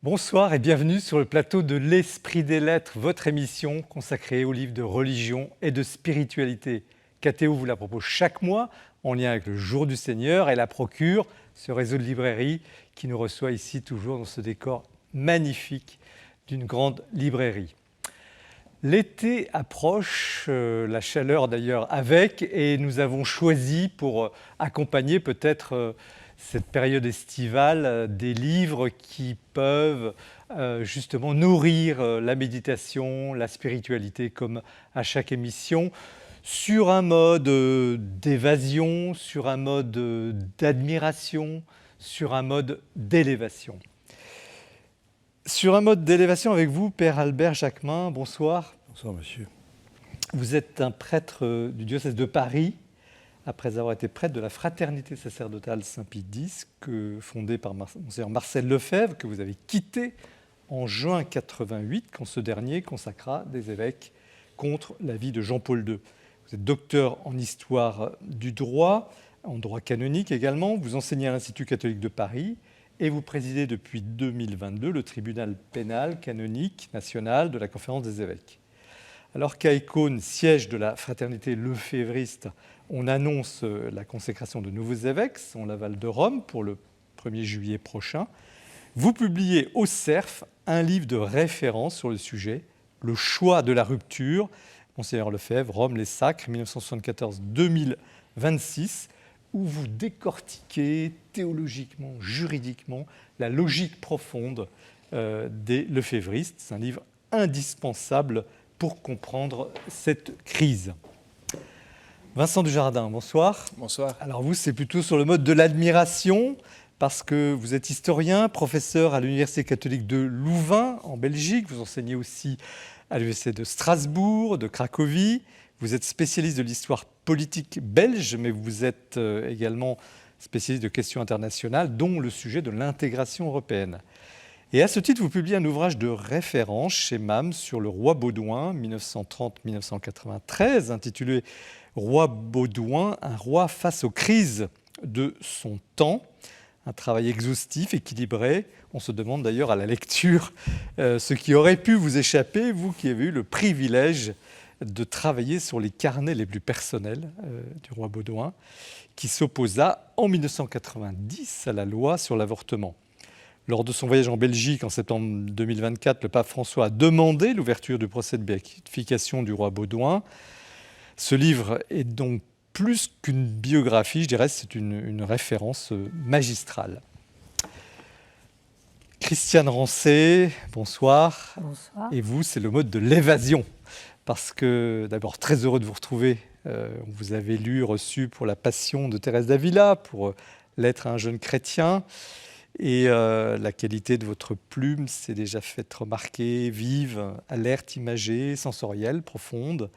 Bonsoir et bienvenue sur le plateau de l'Esprit des Lettres, votre émission consacrée aux livres de religion et de spiritualité. KTO vous la propose chaque mois en lien avec le Jour du Seigneur et la Procure, ce réseau de librairies qui nous reçoit ici toujours dans ce décor magnifique d'une grande librairie. L'été approche, la chaleur d'ailleurs avec, et nous avons choisi pour accompagner peut-être cette période estivale des livres qui peuvent justement nourrir la méditation, la spiritualité, comme à chaque émission, sur un mode d'évasion, sur un mode d'admiration, sur un mode d'élévation. Sur un mode d'élévation avec vous, Père Albert Jacquemin, bonsoir. Bonsoir, monsieur. Vous êtes un prêtre du diocèse de Paris, après avoir été prêtre de la Fraternité sacerdotale Saint-Pie X, fondée par Monseigneur Marcel Lefebvre, que vous avez quitté en juin 88, quand ce dernier consacra des évêques contre la vie de Jean-Paul II. Vous êtes docteur en histoire du droit, en droit canonique également. Vous enseignez à l'Institut catholique de Paris et vous présidez depuis 2022 le tribunal pénal canonique national de la Conférence des évêques. Alors qu'à Écône, siège de la fraternité lefévriste, on annonce la consécration de nouveaux évêques en l'aval de Rome pour le 1er juillet prochain, vous publiez au CERF un livre de référence sur le sujet, Le choix de la rupture, Monseigneur Lefebvre, Rome, les sacres, 1974-2026, où vous décortiquez théologiquement, juridiquement, la logique profonde des lefévristes. C'est un livre indispensable pour comprendre cette crise. Vincent Dujardin, bonsoir. Bonsoir. Alors vous, c'est plutôt sur le mode de l'admiration, parce que vous êtes historien, professeur à l'Université catholique de Louvain, en Belgique. Vous enseignez aussi à l'Université de Strasbourg, de Cracovie. Vous êtes spécialiste de l'histoire politique belge, mais vous êtes également spécialiste de questions internationales, dont le sujet de l'intégration européenne. Et à ce titre, vous publiez un ouvrage de référence chez MAM sur le roi Baudouin, 1930-1993, intitulé « Roi Baudouin, un roi face aux crises de son temps ». Un travail exhaustif, équilibré. On se demande d'ailleurs à la lecture ce qui aurait pu vous échapper, vous qui avez eu le privilège de travailler sur les carnets les plus personnels du roi Baudouin, qui s'opposa en 1990 à la loi sur l'avortement. Lors de son voyage en Belgique en septembre 2024, le pape François a demandé l'ouverture du procès de béatification du roi Baudouin. Ce livre est donc plus qu'une biographie, je dirais, c'est une référence magistrale. Christiane Rancé, bonsoir. Bonsoir. Et vous, c'est le mode de l'évasion. Parce que, d'abord, très heureux de vous retrouver. On vous avait lu, reçu pour la Passion de Thérèse d'Avila, pour Lettre à un jeune chrétien. Et la qualité de votre plume s'est déjà faite remarquer, vive, alerte, imagée, sensorielle, profonde.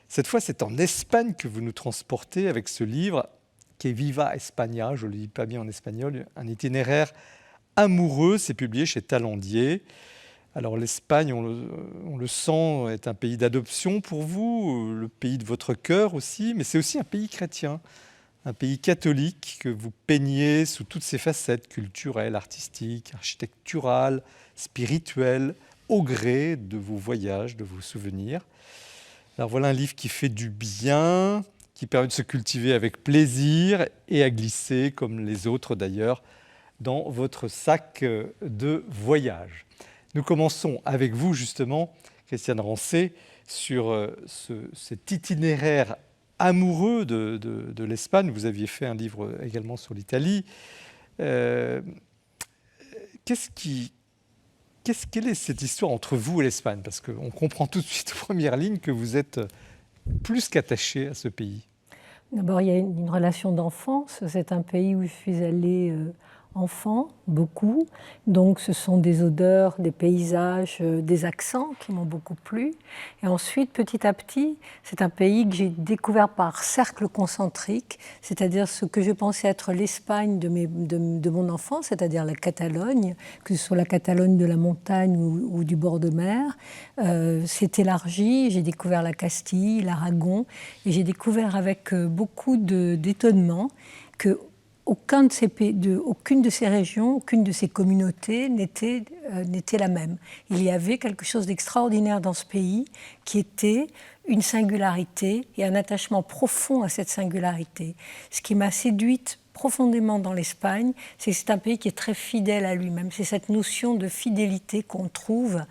Cette fois, c'est en Espagne que vous nous transportez avec ce livre qui est Viva España, je ne le dis pas bien en espagnol, un itinéraire amoureux, c'est publié chez Talandier. Alors l'Espagne, on le sent, est un pays d'adoption pour vous, le pays de votre cœur aussi, mais c'est aussi un pays chrétien. Un pays catholique que vous peignez sous toutes ses facettes culturelles, artistiques, architecturales, spirituelles, au gré de vos voyages, de vos souvenirs. Alors voilà un livre qui fait du bien, qui permet de se cultiver avec plaisir et à glisser, comme les autres d'ailleurs, dans votre sac de voyage. Nous commençons avec vous justement, Christiane Rancé, sur cet itinéraire amoureux de l'Espagne. Vous aviez fait un livre également sur l'Italie. Quelle est cette histoire entre vous et l'Espagne? Parce qu'on comprend tout de suite aux premières lignes que vous êtes plus qu'attaché à ce pays. D'abord, il y a une relation d'enfance. C'est un pays où je suis allée enfant, beaucoup. Donc, ce sont des odeurs, des paysages, des accents qui m'ont beaucoup plu. Et ensuite, petit à petit, c'est un pays que j'ai découvert par cercle concentrique, c'est-à-dire ce que je pensais être l'Espagne de mon enfance, c'est-à-dire la Catalogne, que ce soit la Catalogne de la montagne ou du bord de mer. C'est élargi, j'ai découvert la Castille, l'Aragon, et j'ai découvert avec beaucoup d'étonnement que aucune de ces régions, aucune de ces communautés n'était la même. Il y avait quelque chose d'extraordinaire dans ce pays qui était une singularité et un attachement profond à cette singularité. Ce qui m'a séduite profondément dans l'Espagne, c'est que c'est un pays qui est très fidèle à lui-même. C'est cette notion de fidélité qu'on trouve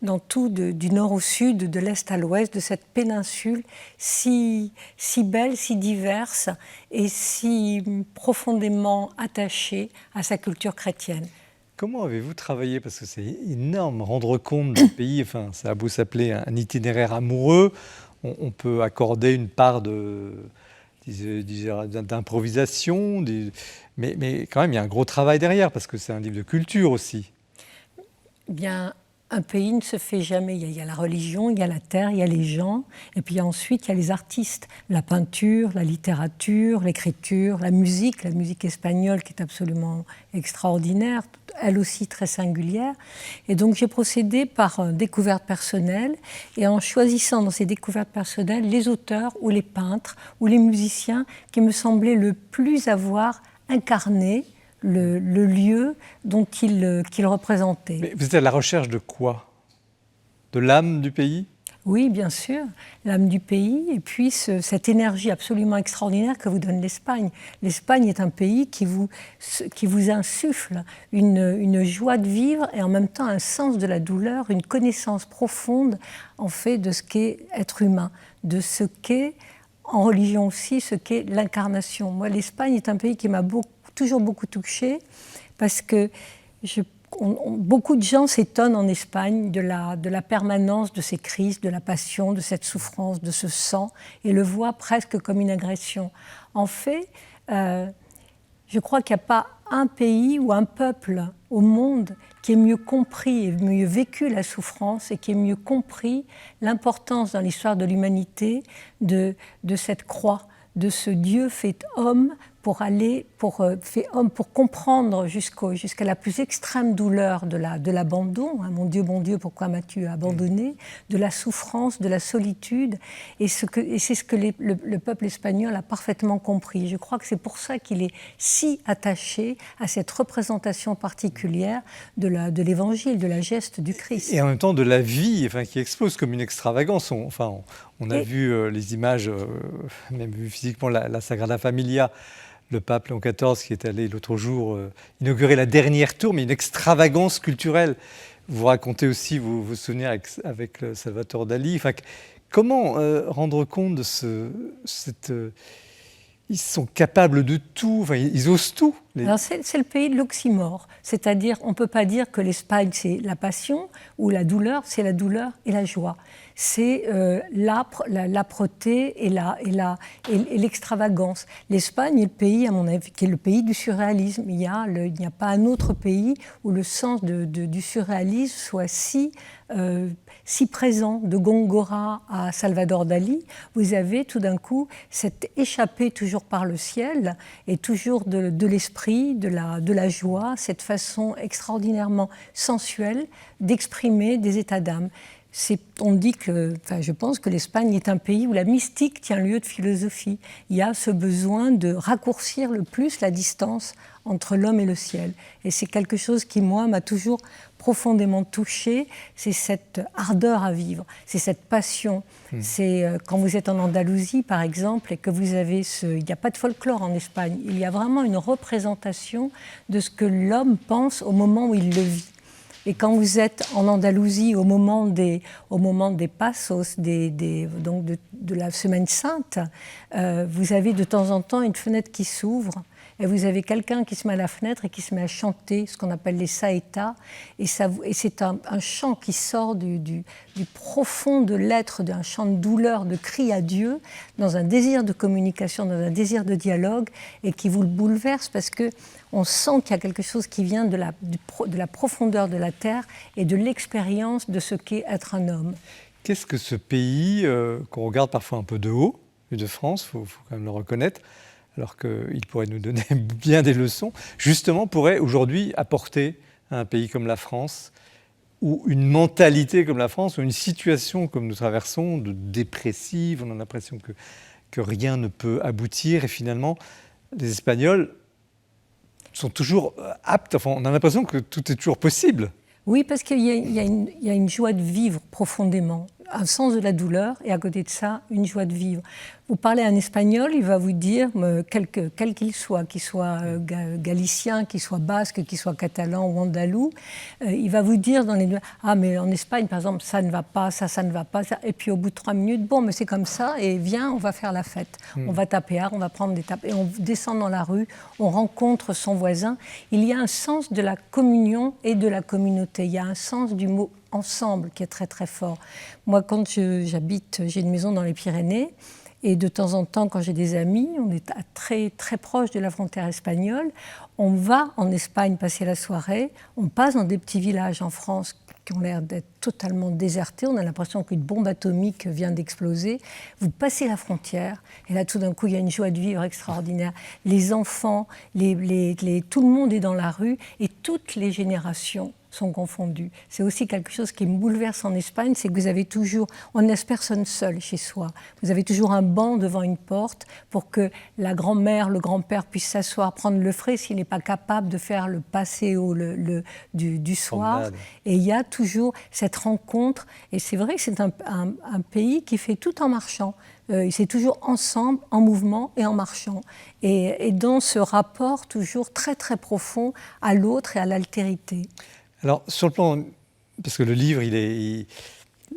dans tout, du nord au sud, de l'est à l'ouest, de cette péninsule si belle, si diverse et si profondément attachée à sa culture chrétienne. Comment avez-vous travaillé? Parce que c'est énorme, rendre compte d'un pays, enfin, ça a beau s'appeler un itinéraire amoureux, on peut accorder une part d'improvisation, mais quand même, il y a un gros travail derrière, parce que c'est un livre de culture aussi. Bien, un pays ne se fait jamais. Il y a la religion, il y a la terre, il y a les gens, et puis ensuite il y a les artistes, la peinture, la littérature, l'écriture, la musique espagnole qui est absolument extraordinaire, elle aussi très singulière. Et donc j'ai procédé par découverte personnelle, et en choisissant dans ces découvertes personnelles les auteurs ou les peintres ou les musiciens qui me semblaient le plus avoir incarné le lieu dont qu'il représentait. Mais vous êtes à la recherche de quoi? De l'âme du pays? Oui, bien sûr, l'âme du pays, et puis cette énergie absolument extraordinaire que vous donne l'Espagne. L'Espagne est un pays qui vous insuffle une joie de vivre et en même temps un sens de la douleur, une connaissance profonde en fait de ce qu'est être humain, de ce qu'est, en religion aussi, ce qu'est l'incarnation. Moi, l'Espagne est un pays qui m'a toujours beaucoup touchée parce que beaucoup de gens s'étonnent en Espagne de la permanence de ces crises, de la passion, de cette souffrance, de ce sang, et le voient presque comme une agression. En fait, je crois qu'il n'y a pas un pays ou un peuple au monde qui ait mieux compris et mieux vécu la souffrance et qui ait mieux compris l'importance dans l'histoire de l'humanité de cette croix, de ce Dieu fait homme pour comprendre jusqu'à la plus extrême douleur de l'abandon, hein, mon Dieu, pourquoi m'as-tu abandonné, de la souffrance, de la solitude, et c'est ce que le peuple espagnol a parfaitement compris. Je crois que c'est pour ça qu'il est si attaché à cette représentation particulière de l'Évangile, de la geste du Christ. Et en même temps de la vie, enfin, qui explose comme une extravagance. On a vu les images, même vu physiquement la Sagrada Familia, le pape Léon XIV qui est allé l'autre jour inaugurer la dernière tour, mais une extravagance culturelle. Vous racontez aussi vos souvenirs avec Salvador Dali. Enfin, comment rendre compte de cette... ils sont capables de tout, enfin, ils osent tout. Alors c'est le pays de l'oxymore, c'est-à-dire on ne peut pas dire que l'Espagne c'est la passion ou la douleur, c'est la douleur et la joie. C'est l'âpreté et l'extravagance. L'Espagne est le pays, à mon avis, qui est le pays du surréalisme. Il n'y a pas un autre pays où le sens du surréalisme soit si présent, de Góngora à Salvador Dali. Vous avez tout d'un coup cette échappée toujours par le ciel et toujours de l'esprit, de la joie, cette façon extraordinairement sensuelle d'exprimer des états d'âme. Je pense que l'Espagne est un pays où la mystique tient lieu de philosophie. Il y a ce besoin de raccourcir le plus la distance entre l'homme et le ciel. Et c'est quelque chose qui, moi, m'a toujours profondément touchée. C'est cette ardeur à vivre, c'est cette passion. C'est quand vous êtes en Andalousie, par exemple, et que vous avez il n'y a pas de folklore en Espagne. Il y a vraiment une représentation de ce que l'homme pense au moment où il le vit. Et quand vous êtes en Andalousie au moment des Passos, donc de la Semaine Sainte, vous avez de temps en temps une fenêtre qui s'ouvre et vous avez quelqu'un qui se met à la fenêtre et qui se met à chanter ce qu'on appelle les saetas. Et c'est un chant qui sort du profond de l'être, d'un chant de douleur, de cri à Dieu, dans un désir de communication, dans un désir de dialogue, et qui vous le bouleverse parce que on sent qu'il y a quelque chose qui vient de la profondeur de la terre et de l'expérience de ce qu'est être un homme. Qu'est-ce que ce pays, qu'on regarde parfois un peu de haut, de France, il faut quand même le reconnaître, alors qu'il pourrait nous donner bien des leçons, justement pourrait aujourd'hui apporter à un pays comme la France, ou une mentalité comme la France, ou une situation comme nous traversons, de dépressive, on a l'impression que rien ne peut aboutir, et finalement, les Espagnols sont toujours aptes. Enfin, on a l'impression que tout est toujours possible. Oui, parce qu'il y a une joie de vivre profondément, un sens de la douleur et à côté de ça, une joie de vivre. Vous parlez un espagnol, il va vous dire, quel qu'il soit galicien, qu'il soit basque, qu'il soit catalan ou andalou, il va vous dire dans les deux, ah mais en Espagne par exemple, ça ne va pas, ça ne va pas, ça. Et puis au bout de 3 minutes, bon mais c'est comme ça et viens, on va faire la fête. On va taper art, on va prendre des tapes et on descend dans la rue, on rencontre son voisin. Il y a un sens de la communion et de la communauté, il y a un sens du mot ensemble qui est très très fort. Moi quand j'habite, j'ai une maison dans les Pyrénées. Et de temps en temps, quand j'ai des amis, on est très, très proche de la frontière espagnole, on va en Espagne passer la soirée, on passe dans des petits villages en France qui ont l'air d'être totalement désertés, on a l'impression qu'une bombe atomique vient d'exploser. Vous passez la frontière, et là tout d'un coup, il y a une joie de vivre extraordinaire. Les enfants, tout le monde est dans la rue, et toutes les générations sont confondus. C'est aussi quelque chose qui me bouleverse en Espagne, c'est que vous avez toujours, on ne laisse personne seul chez soi. Vous avez toujours un banc devant une porte pour que la grand-mère, le grand-père puisse s'asseoir, prendre le frais s'il n'est pas capable de faire le paseo du soir. Promenade. Et il y a toujours cette rencontre. Et c'est vrai que c'est un pays qui fait tout en marchant. C'est toujours ensemble, en mouvement et en marchant. Et dans ce rapport toujours très très profond à l'autre et à l'altérité. Alors, sur le plan, parce que le livre,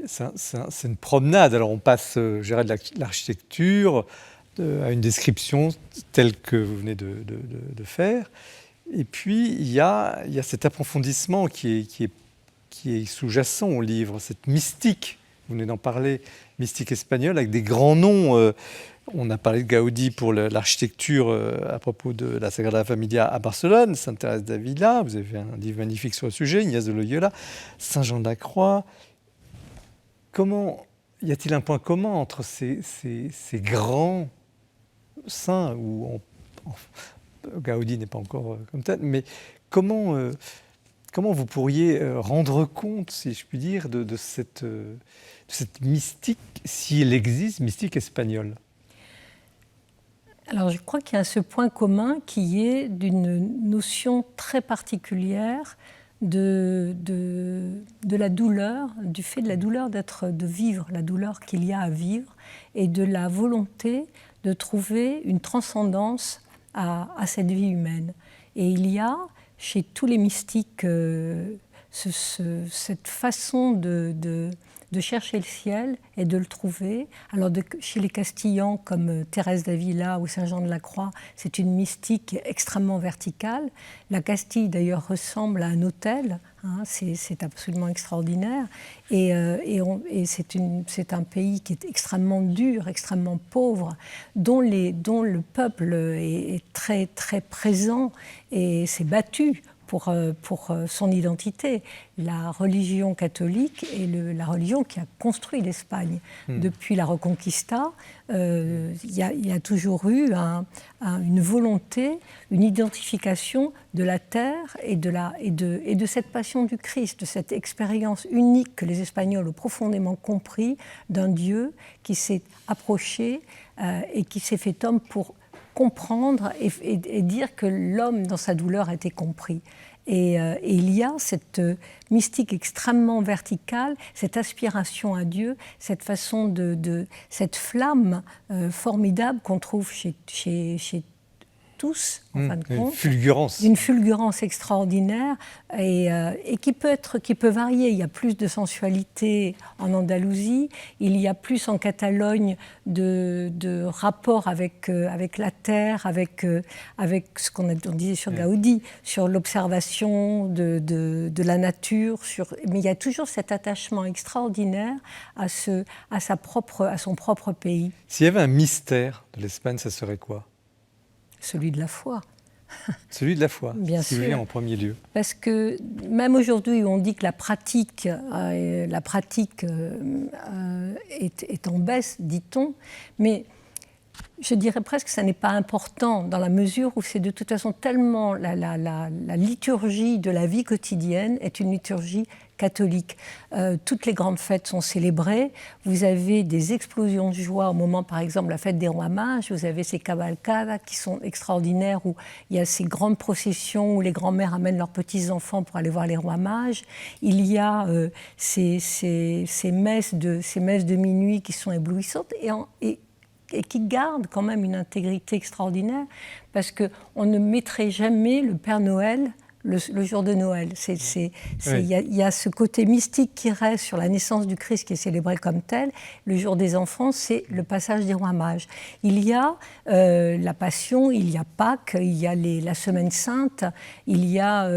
c'est une promenade. Alors, on passe, je dirais, de l'architecture à une description telle que vous venez de faire. Et puis, il y a cet approfondissement qui est sous-jacent au livre, cette mystique. Vous venez d'en parler, mystique espagnole, avec des grands noms. On a parlé de Gaudí pour l'architecture à propos de la Sagrada Familia à Barcelone, Sainte Thérèse d'Avila, vous avez fait un livre magnifique sur le sujet, Ignace de Loyola, Saint Jean de la Croix. Y a-t-il un point commun entre ces grands saints, où Gaudí n'est pas encore comme tel, mais comment vous pourriez rendre compte, si je puis dire, de cette mystique, si elle existe, mystique espagnole ? Alors je crois qu'il y a ce point commun qui est d'une notion très particulière de la douleur, du fait de la douleur de vivre, la douleur qu'il y a à vivre, et de la volonté de trouver une transcendance à cette vie humaine. Et il y a chez tous les mystiques cette façon de chercher le ciel et de le trouver. Alors chez les Castillans, comme Thérèse d'Avila ou Saint Jean de la Croix, c'est une mystique extrêmement verticale. La Castille, d'ailleurs, ressemble à un autel. Hein, c'est absolument extraordinaire. Et c'est un pays qui est extrêmement dur, extrêmement pauvre, dont le peuple est très, très présent et s'est battu pour son identité. La religion catholique est la religion qui a construit l'Espagne. Depuis la Reconquista, il y a toujours eu une volonté, une identification de la terre et de cette passion du Christ, de cette expérience unique que les Espagnols ont profondément compris d'un Dieu qui s'est approché et qui s'est fait homme pour comprendre et dire que l'homme dans sa douleur a été compris. Et il y a cette mystique extrêmement verticale, cette aspiration à Dieu, cette façon cette flamme formidable qu'on trouve chez tous, en fin de compte. Une fulgurance extraordinaire et qui peut varier. Il y a plus de sensualité en Andalousie, il y a plus en Catalogne de rapport avec la terre, avec ce qu'on disait sur Gaudí, sur l'observation de la nature. Mais il y a toujours cet attachement extraordinaire à son propre pays. S'il y avait un mystère de l'Espagne, ça serait quoi ? Celui de la foi. Celui de la foi, bien sûr. Vient en premier lieu. Parce que même aujourd'hui, on dit que la pratique est en baisse, dit-on, mais Je dirais presque que ça n'est pas important dans la mesure où c'est de toute façon tellement la liturgie de la vie quotidienne est une liturgie catholique. Toutes les grandes fêtes sont célébrées. Vous avez des explosions de joie au moment, par exemple, la fête des rois mages. Vous avez ces cavalcadas qui sont extraordinaires où il y a ces grandes processions où les grands-mères amènent leurs petits-enfants pour aller voir les rois mages. Il y a ces messes de minuit qui sont éblouissantes et qui gardent quand même une intégrité extraordinaire parce qu'on ne mettrait jamais le Père Noël le jour de Noël. Il y a ce côté mystique qui reste sur la naissance du Christ qui est célébré comme tel. Le jour des enfants, c'est le passage des rois mages. Il y a la Passion, il y a Pâques, il y a la Semaine Sainte, il y a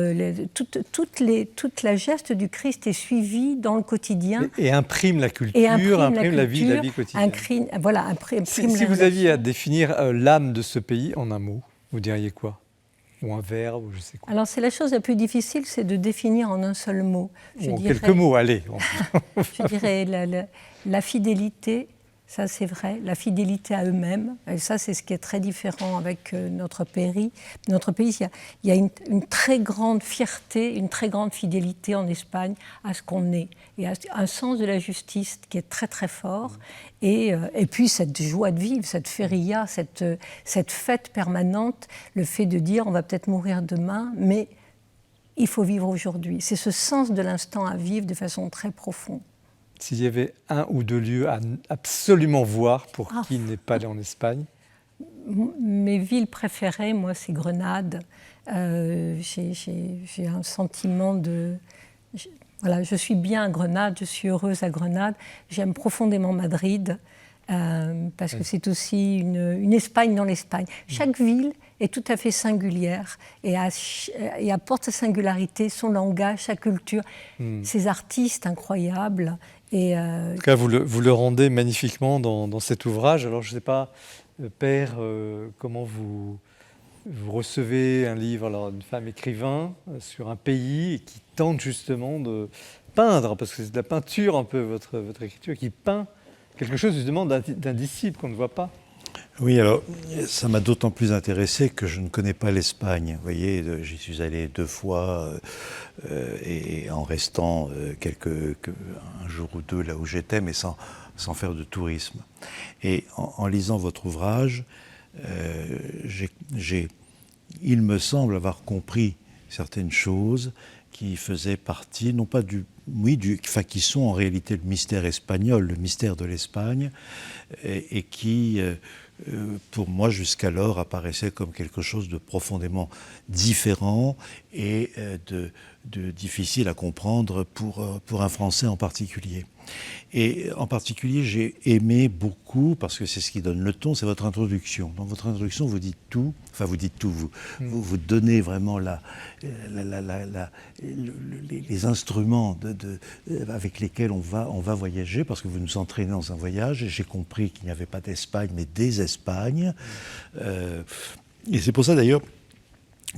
toute la geste du Christ est suivie dans le quotidien. Et imprime la culture, imprime la vie quotidienne. Si vous aviez à définir l'âme de ce pays en un mot, vous diriez quoi ? Ou un verbe, ou je sais quoi. Alors, c'est la chose la plus difficile, c'est de définir en un seul mot. Quelques mots, allez. Je dirais la fidélité, ça c'est vrai, la fidélité à eux-mêmes. Et ça, c'est ce qui est très différent avec notre pays. Notre pays, il y a une très grande fierté, une très grande fidélité en Espagne à ce qu'on est. Et un sens de la justice qui est très très fort. Et puis cette joie de vivre, cette feria, cette fête permanente, le fait de dire on va peut-être mourir demain, mais il faut vivre aujourd'hui. C'est ce sens de l'instant à vivre de façon très profonde. S'il y avait un ou deux lieux à absolument voir pour qui n'est pas allé en Espagne? Mes villes préférées, moi, c'est Grenade. J'ai un sentiment de... Voilà, je suis bien à Grenade, je suis heureuse à Grenade. J'aime profondément Madrid, parce que c'est aussi une Espagne dans l'Espagne. Chaque ville est tout à fait singulière et apporte sa singularité, son langage, sa culture, ses artistes incroyables. En tout cas, vous le rendez magnifiquement dans cet ouvrage. Alors, je ne sais pas, Père, comment vous recevez un livre d'une femme écrivain sur un pays et qui tente justement de peindre, parce que c'est de la peinture un peu votre écriture, qui peint quelque chose justement d'indicible qu'on ne voit pas. Oui, alors ça m'a d'autant plus intéressé que je ne connais pas l'Espagne. Vous voyez, j'y suis allé 2 fois et en restant un jour ou 2 là où j'étais, mais sans faire de tourisme. Et en lisant votre ouvrage, il me semble avoir compris certaines choses qui faisaient partie, non pas qui sont en réalité le mystère espagnol, le mystère de l'Espagne, et qui, pour moi, jusqu'alors, apparaissaient comme quelque chose de profondément différent et de difficile à comprendre pour un Français en particulier. Et en particulier, j'ai aimé beaucoup, parce que c'est ce qui donne le ton, c'est votre introduction. Dans votre introduction, vous dites tout, vous donnez vraiment les instruments avec lesquels on va voyager, parce que vous nous entraînez dans un voyage, et j'ai compris qu'il n'y avait pas d'Espagne, mais des Espagnes. Et c'est pour ça d'ailleurs,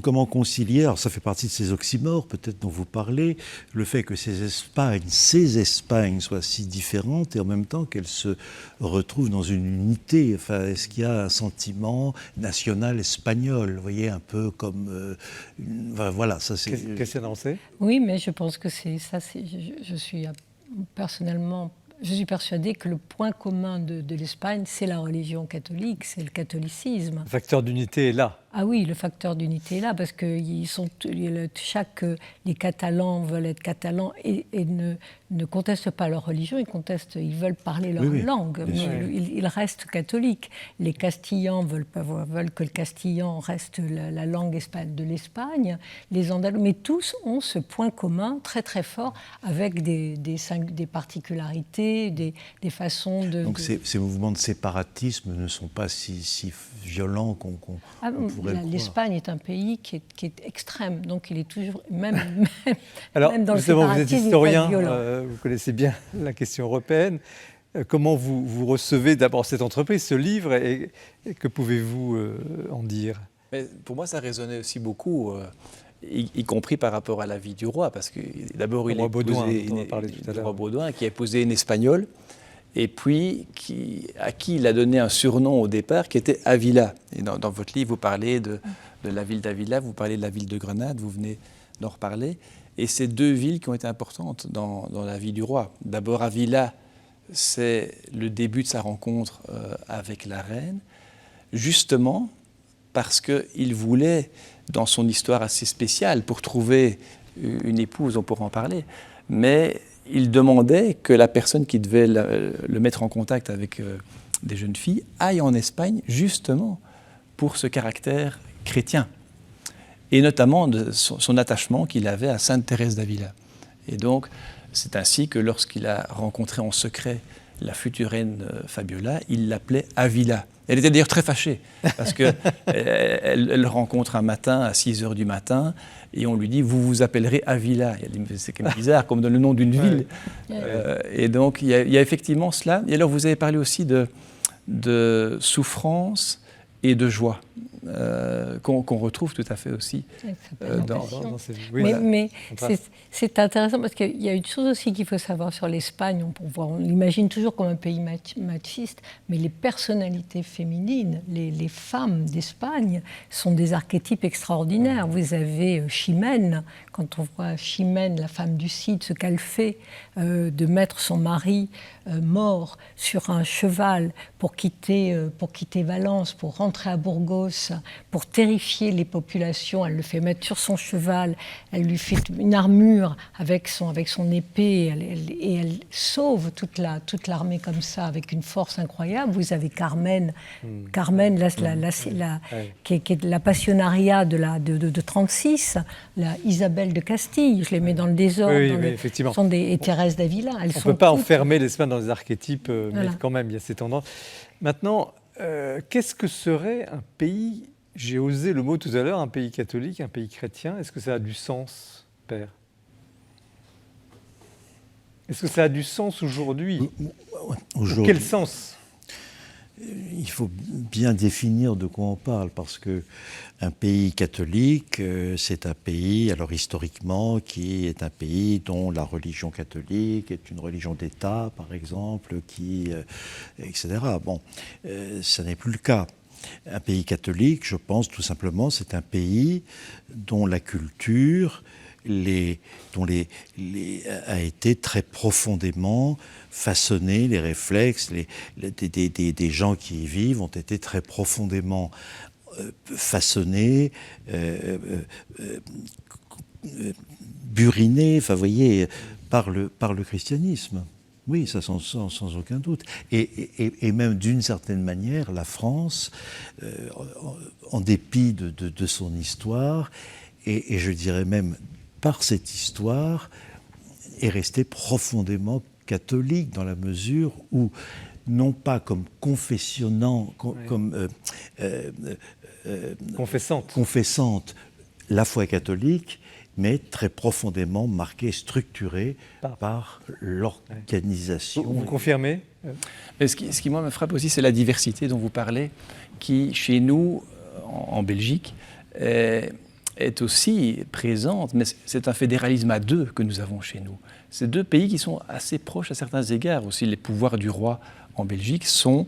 comment concilier, alors ça fait partie de ces oxymores peut-être dont vous parlez, le fait que ces Espagnes soient si différentes et en même temps qu'elles se retrouvent dans une unité. Enfin, est-ce qu'il y a un sentiment national espagnol, vous voyez, un peu comme... voilà, ça c'est... Qu'est-ce que c'est? Oui, mais je pense que c'est ça. Je suis personnellement... Je suis persuadée que le point commun de l'Espagne, c'est la religion catholique, c'est le catholicisme. Le facteur d'unité est là. Ah oui, le facteur d'unité est là, parce que les Catalans veulent être Catalans et ne contestent pas leur religion, ils veulent parler leur langue, mais ils restent catholiques. Les Castillans veulent que le castillan reste la langue de l'Espagne, les Andalous, mais tous ont ce point commun très très fort avec des particularités, des façons de... Donc ces mouvements de séparatisme ne sont pas si violents qu'on pourrait le croire. L'Espagne est un pays qui est extrême, donc il est toujours, même dans le justement, séparatisme, vous êtes historien, vous connaissez bien la question européenne. Comment vous recevez d'abord cette entreprise, ce livre, et que pouvez-vous en dire? Mais pour moi, ça résonnait aussi beaucoup, y compris par rapport à la vie du roi, parce que d'abord, il a épousé le roi Baudouin, qui a épousé une Espagnole, et puis à qui il a donné un surnom au départ qui était Avila. Et dans votre livre, vous parlez de la ville d'Avila, vous parlez de la ville de Grenade, vous venez d'en reparler. Et c'est deux villes qui ont été importantes dans la vie du roi. D'abord, Avila, c'est le début de sa rencontre avec la reine, justement parce qu'il voulait, dans son histoire assez spéciale, pour trouver une épouse, on pourra en parler, mais il demandait que la personne qui devait le mettre en contact avec des jeunes filles aille en Espagne, justement pour ce caractère chrétien, et notamment de son attachement qu'il avait à Sainte Thérèse d'Avila. Et donc, c'est ainsi que lorsqu'il a rencontré en secret la future reine Fabiola, il l'appelait Avila. Elle était d'ailleurs très fâchée, parce qu'elle le rencontre un matin à 6h du matin, et on lui dit « vous vous appellerez Avila ». Elle dit « c'est quand même bizarre, comme dans le nom d'une ville ». Et donc, il y a effectivement cela. Et alors, vous avez parlé aussi de souffrance et de joie, qu'on retrouve tout à fait aussi dans ces... Mais c'est intéressant parce qu'il y a une chose aussi qu'il faut savoir sur l'Espagne. On l'imagine toujours comme un pays machiste, mais les personnalités féminines, les femmes d'Espagne sont des archétypes extraordinaires. Vous avez Chimène, quand on voit Chimène, la femme du Cid, ce qu'elle fait de mettre son mari mort sur un cheval pour quitter Valence, pour rentrer à Burgos, pour terrifier les populations. Elle le fait mettre sur son cheval, elle lui fait une armure avec son épée, et elle sauve toute l'armée comme ça, avec une force incroyable. Vous avez Carmen, qui est la passionnariat de 36, la Isabelle de Castille, je les mets dans le désordre, effectivement. Et Thérèse d'Avila. On ne peut pas enfermer l'Espagne dans des archétypes, mais quand même, il y a ces tendances. Maintenant, qu'est-ce que serait un pays, j'ai osé le mot tout à l'heure, un pays catholique, un pays chrétien? Est-ce que ça a du sens, Père? Est-ce que ça a du sens aujourd'hui? Quel sens? Il faut bien définir de quoi on parle, parce qu'un pays catholique, c'est un pays, alors historiquement, qui est un pays dont la religion catholique est une religion d'État, par exemple, etc. Bon, ça n'est plus le cas. Un pays catholique, je pense tout simplement, c'est un pays dont la culture a été très profondément façonnée, les réflexes, des gens qui y vivent ont été très profondément façonnés, burinés, enfin, vous voyez, par le christianisme. Oui, ça sans aucun doute. Et même d'une certaine manière, la France, en dépit de son histoire, et je dirais même par cette histoire, est restée profondément catholique, dans la mesure où, non pas comme confessionnant, confessante la foi catholique, mais très profondément marquée, structurée par l'organisation. Vous confirmez? Ce qui, moi, me frappe aussi, c'est la diversité dont vous parlez, qui, chez nous, en Belgique, est aussi présente, mais c'est un fédéralisme à deux que nous avons chez nous. Ces deux pays qui sont assez proches à certains égards. Aussi, les pouvoirs du roi en Belgique sont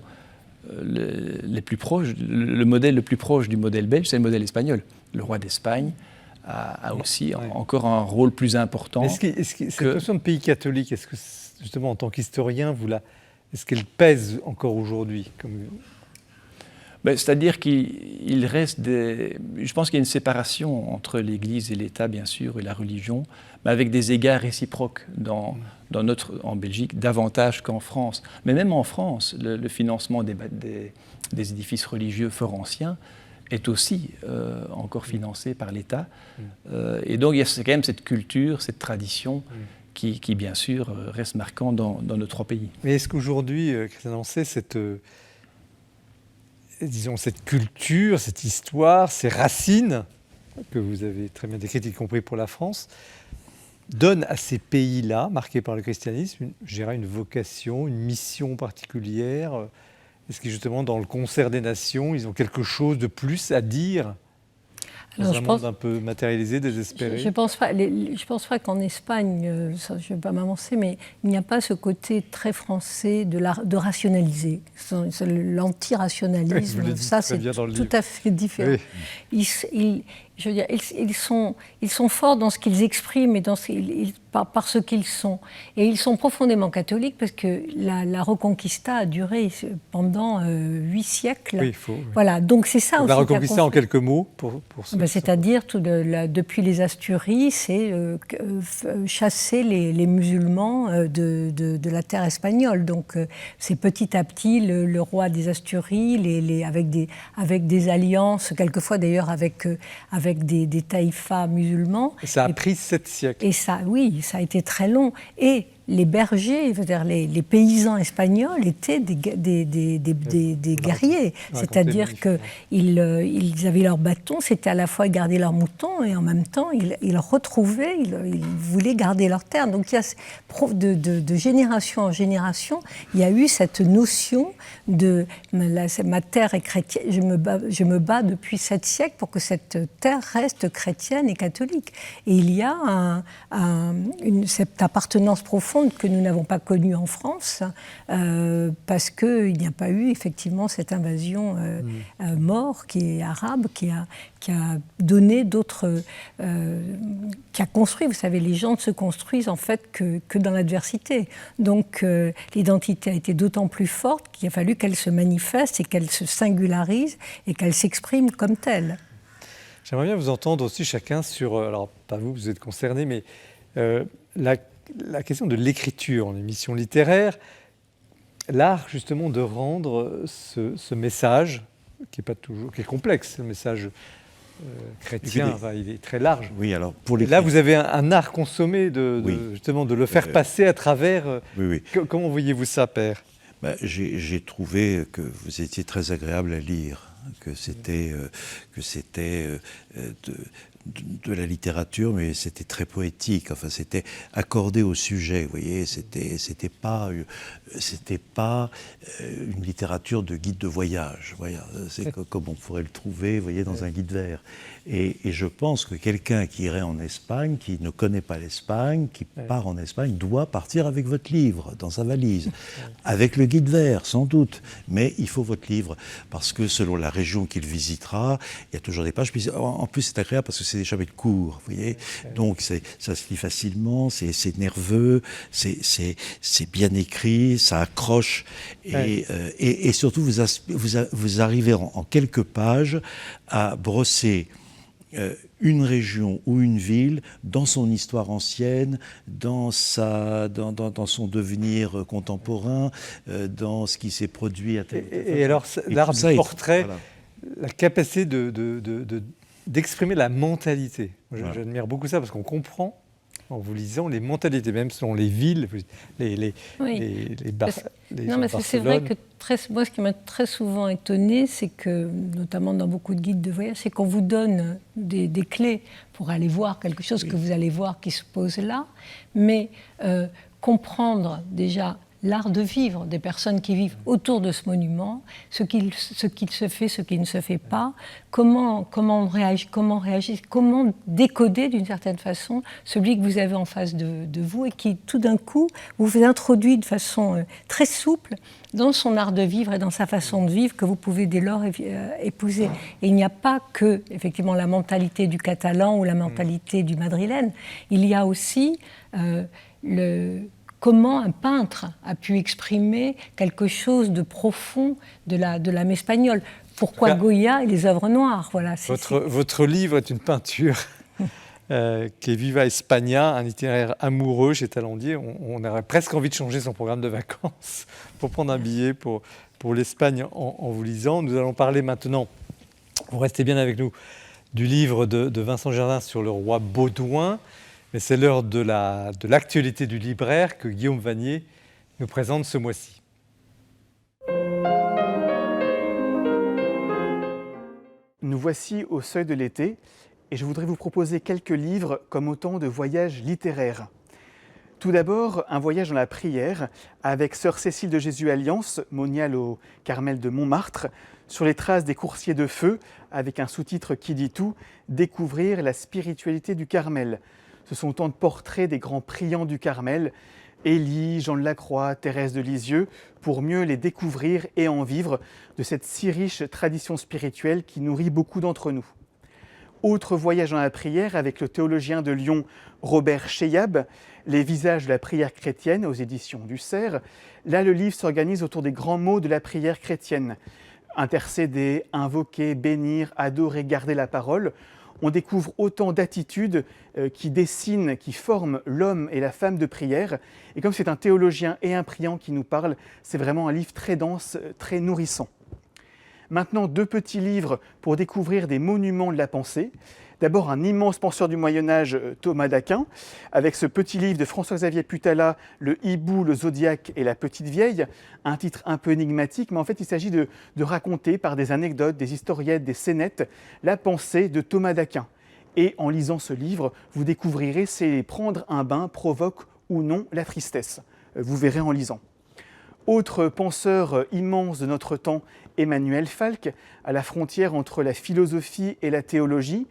les plus proches. Le modèle le plus proche du modèle belge, c'est le modèle espagnol. Le roi d'Espagne a aussi encore un rôle plus important. Cette notion de pays catholique, est-ce que, justement, en tant qu'historien, est-ce qu'elle pèse encore aujourd'hui C'est-à-dire qu'il reste Je pense qu'il y a une séparation entre l'Église et l'État, bien sûr, et la religion, mais avec des égards réciproques en Belgique, davantage qu'en France. Mais même en France, le financement des édifices religieux fort anciens est aussi encore financé par l'État. Et donc, il y a quand même cette culture, cette tradition qui bien sûr, reste marquante dans nos trois pays. Mais est-ce qu'aujourd'hui, Christian Ancet, cette culture, cette histoire, ces racines que vous avez très bien décrites, y compris pour la France, donnent à ces pays-là, marqués par le christianisme, une vocation, une mission particulière? Est-ce que justement, dans le concert des nations, ils ont quelque chose de plus à dire? dans un monde un peu matérialisé, désespéré. Je ne pense pas qu'en Espagne, je ne vais pas m'avancer, mais il n'y a pas ce côté très français de rationaliser. L'anti-rationalisme, ça c'est tout à fait différent. Oui. Je veux dire, ils sont forts dans ce qu'ils expriment et par ce qu'ils sont. Et ils sont profondément catholiques parce que la Reconquista a duré pendant 8 siècles. Oui, voilà, donc c'est ça aussi. La Reconquista en quelques mots pour c'est-à-dire, depuis les Asturies, c'est chasser les musulmans de la terre espagnole. Donc c'est petit à petit le roi des Asturies, avec des alliances, quelquefois d'ailleurs avec des taïfas musulmans. Et ça a pris 7 siècles. Et ça, oui, ça a été très long. Et les bergers, c'est-à-dire les paysans espagnols étaient des guerriers. C'est-à-dire qu'ils avaient leur bâton, c'était à la fois garder leurs moutons et en même temps ils retrouvaient, ils voulaient garder leur terre. Donc il y a de génération en génération, il y a eu cette notion de ma terre est chrétienne, je me bats depuis 7 siècles pour que cette terre reste chrétienne et catholique. Et il y a cette appartenance profonde que nous n'avons pas connue en France parce qu'il n'y a pas eu effectivement cette invasion mort qui est arabe, qui a donné d'autres, qui a construit. Vous savez, les gens ne se construisent en fait que dans l'adversité. Donc l'identité a été d'autant plus forte qu'il a fallu qu'elle se manifeste et qu'elle se singularise et qu'elle s'exprime comme telle. J'aimerais bien vous entendre aussi chacun sur, alors pas vous, vous êtes concernés, mais la question de l'écriture en émission littéraire, l'art justement de rendre ce message, qui est complexe, le message chrétien, il est très large. Oui, alors là, vous avez un art consommé justement de le faire passer à travers. Oui. Comment voyez-vous ça, Père ? J'ai trouvé que vous étiez très agréable à lire, que c'était de la littérature, mais c'était très poétique. Enfin, c'était accordé au sujet. Vous voyez, c'était pas une littérature de guide de voyage. Voilà, c'est comme on pourrait le trouver, vous voyez, dans un guide vert. Et je pense que quelqu'un qui irait en Espagne, qui ne connaît pas l'Espagne, qui part en Espagne, doit partir avec votre livre dans sa valise, avec le guide vert, sans doute. Mais il faut votre livre parce que selon la région qu'il visitera, il y a toujours des pages. Puis, en plus, c'est agréable parce que c'est des chapitres courts, vous voyez. Donc ça se lit facilement, c'est nerveux, c'est bien écrit, ça accroche et surtout vous arrivez en quelques pages à brosser une région ou une ville dans son histoire ancienne, dans son devenir contemporain, dans ce qui s'est produit à tel. Et alors l'art du portrait, voilà. La capacité d'exprimer la mentalité. J'admire beaucoup ça parce qu'on comprend en vous lisant les mentalités, même selon les villes, les c'est vrai que moi, ce qui m'a très souvent étonnée, c'est que, notamment dans beaucoup de guides de voyage, c'est qu'on vous donne des clés pour aller voir quelque chose que vous allez voir qui se pose là, mais comprendre déjà l'art de vivre des personnes qui vivent autour de ce monument, ce qu'il se fait, ce qui ne se fait pas, comment réagir, comment décoder d'une certaine façon celui que vous avez en face de vous et qui tout d'un coup vous introduit de façon très souple dans son art de vivre et dans sa façon de vivre que vous pouvez dès lors épouser. Et il n'y a pas que, effectivement, la mentalité du Catalan ou la mentalité du Madrilène, il y a aussi comment un peintre a pu exprimer quelque chose de profond de l'âme espagnole. Pourquoi Goya et les œuvres noires, voilà. Votre livre est une peinture qui est Viva España, un itinéraire amoureux chez Talandier. On aurait presque envie de changer son programme de vacances pour prendre un billet pour l'Espagne en vous lisant. Nous allons parler maintenant, vous restez bien avec nous, du livre de Vincent Jardin sur le roi Baudouin. Mais c'est l'heure de l'actualité du libraire que Guillaume Vanier nous présente ce mois-ci. Nous voici au seuil de l'été et je voudrais vous proposer quelques livres comme autant de voyages littéraires. Tout d'abord, un voyage dans la prière avec sœur Cécile de Jésus Alliance, moniale au Carmel de Montmartre, sur les traces des coursiers de feu, avec un sous-titre qui dit tout, découvrir la spiritualité du Carmel. Ce sont autant de portraits des grands priants du Carmel, Élie, Jean de la Croix, Thérèse de Lisieux, pour mieux les découvrir et en vivre de cette si riche tradition spirituelle qui nourrit beaucoup d'entre nous. Autre voyage dans la prière avec le théologien de Lyon Robert Cheyab, Les visages de la prière chrétienne aux éditions du Cerf. Là, le livre s'organise autour des grands mots de la prière chrétienne. Intercéder, invoquer, bénir, adorer, garder la parole. On découvre autant d'attitudes qui dessinent, qui forment l'homme et la femme de prière. Et comme c'est un théologien et un priant qui nous parle, c'est vraiment un livre très dense, très nourrissant. Maintenant, 2 petits livres pour découvrir des monuments de la pensée. D'abord, un immense penseur du Moyen-Âge, Thomas d'Aquin, avec ce petit livre de François-Xavier Putala, Le hibou, le zodiaque et la petite vieille, un titre un peu énigmatique, mais en fait, il s'agit de raconter par des anecdotes, des historiettes, des scénettes, la pensée de Thomas d'Aquin. Et en lisant ce livre, vous découvrirez si prendre un bain provoque ou non la tristesse. Vous verrez en lisant. Autre penseur immense de notre temps, Emmanuel Falck, à la frontière entre la philosophie et la théologie,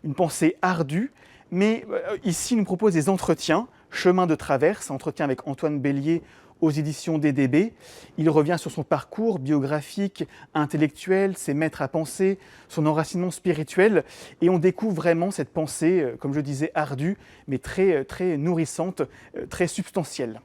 une pensée ardue, mais ici il nous propose des entretiens, chemin de traverse, entretien avec Antoine Bélier aux éditions DDB. Il revient sur son parcours biographique, intellectuel, ses maîtres à penser, son enracinement spirituel, et on découvre vraiment cette pensée, comme je disais, ardue, mais très, très nourrissante, très substantielle.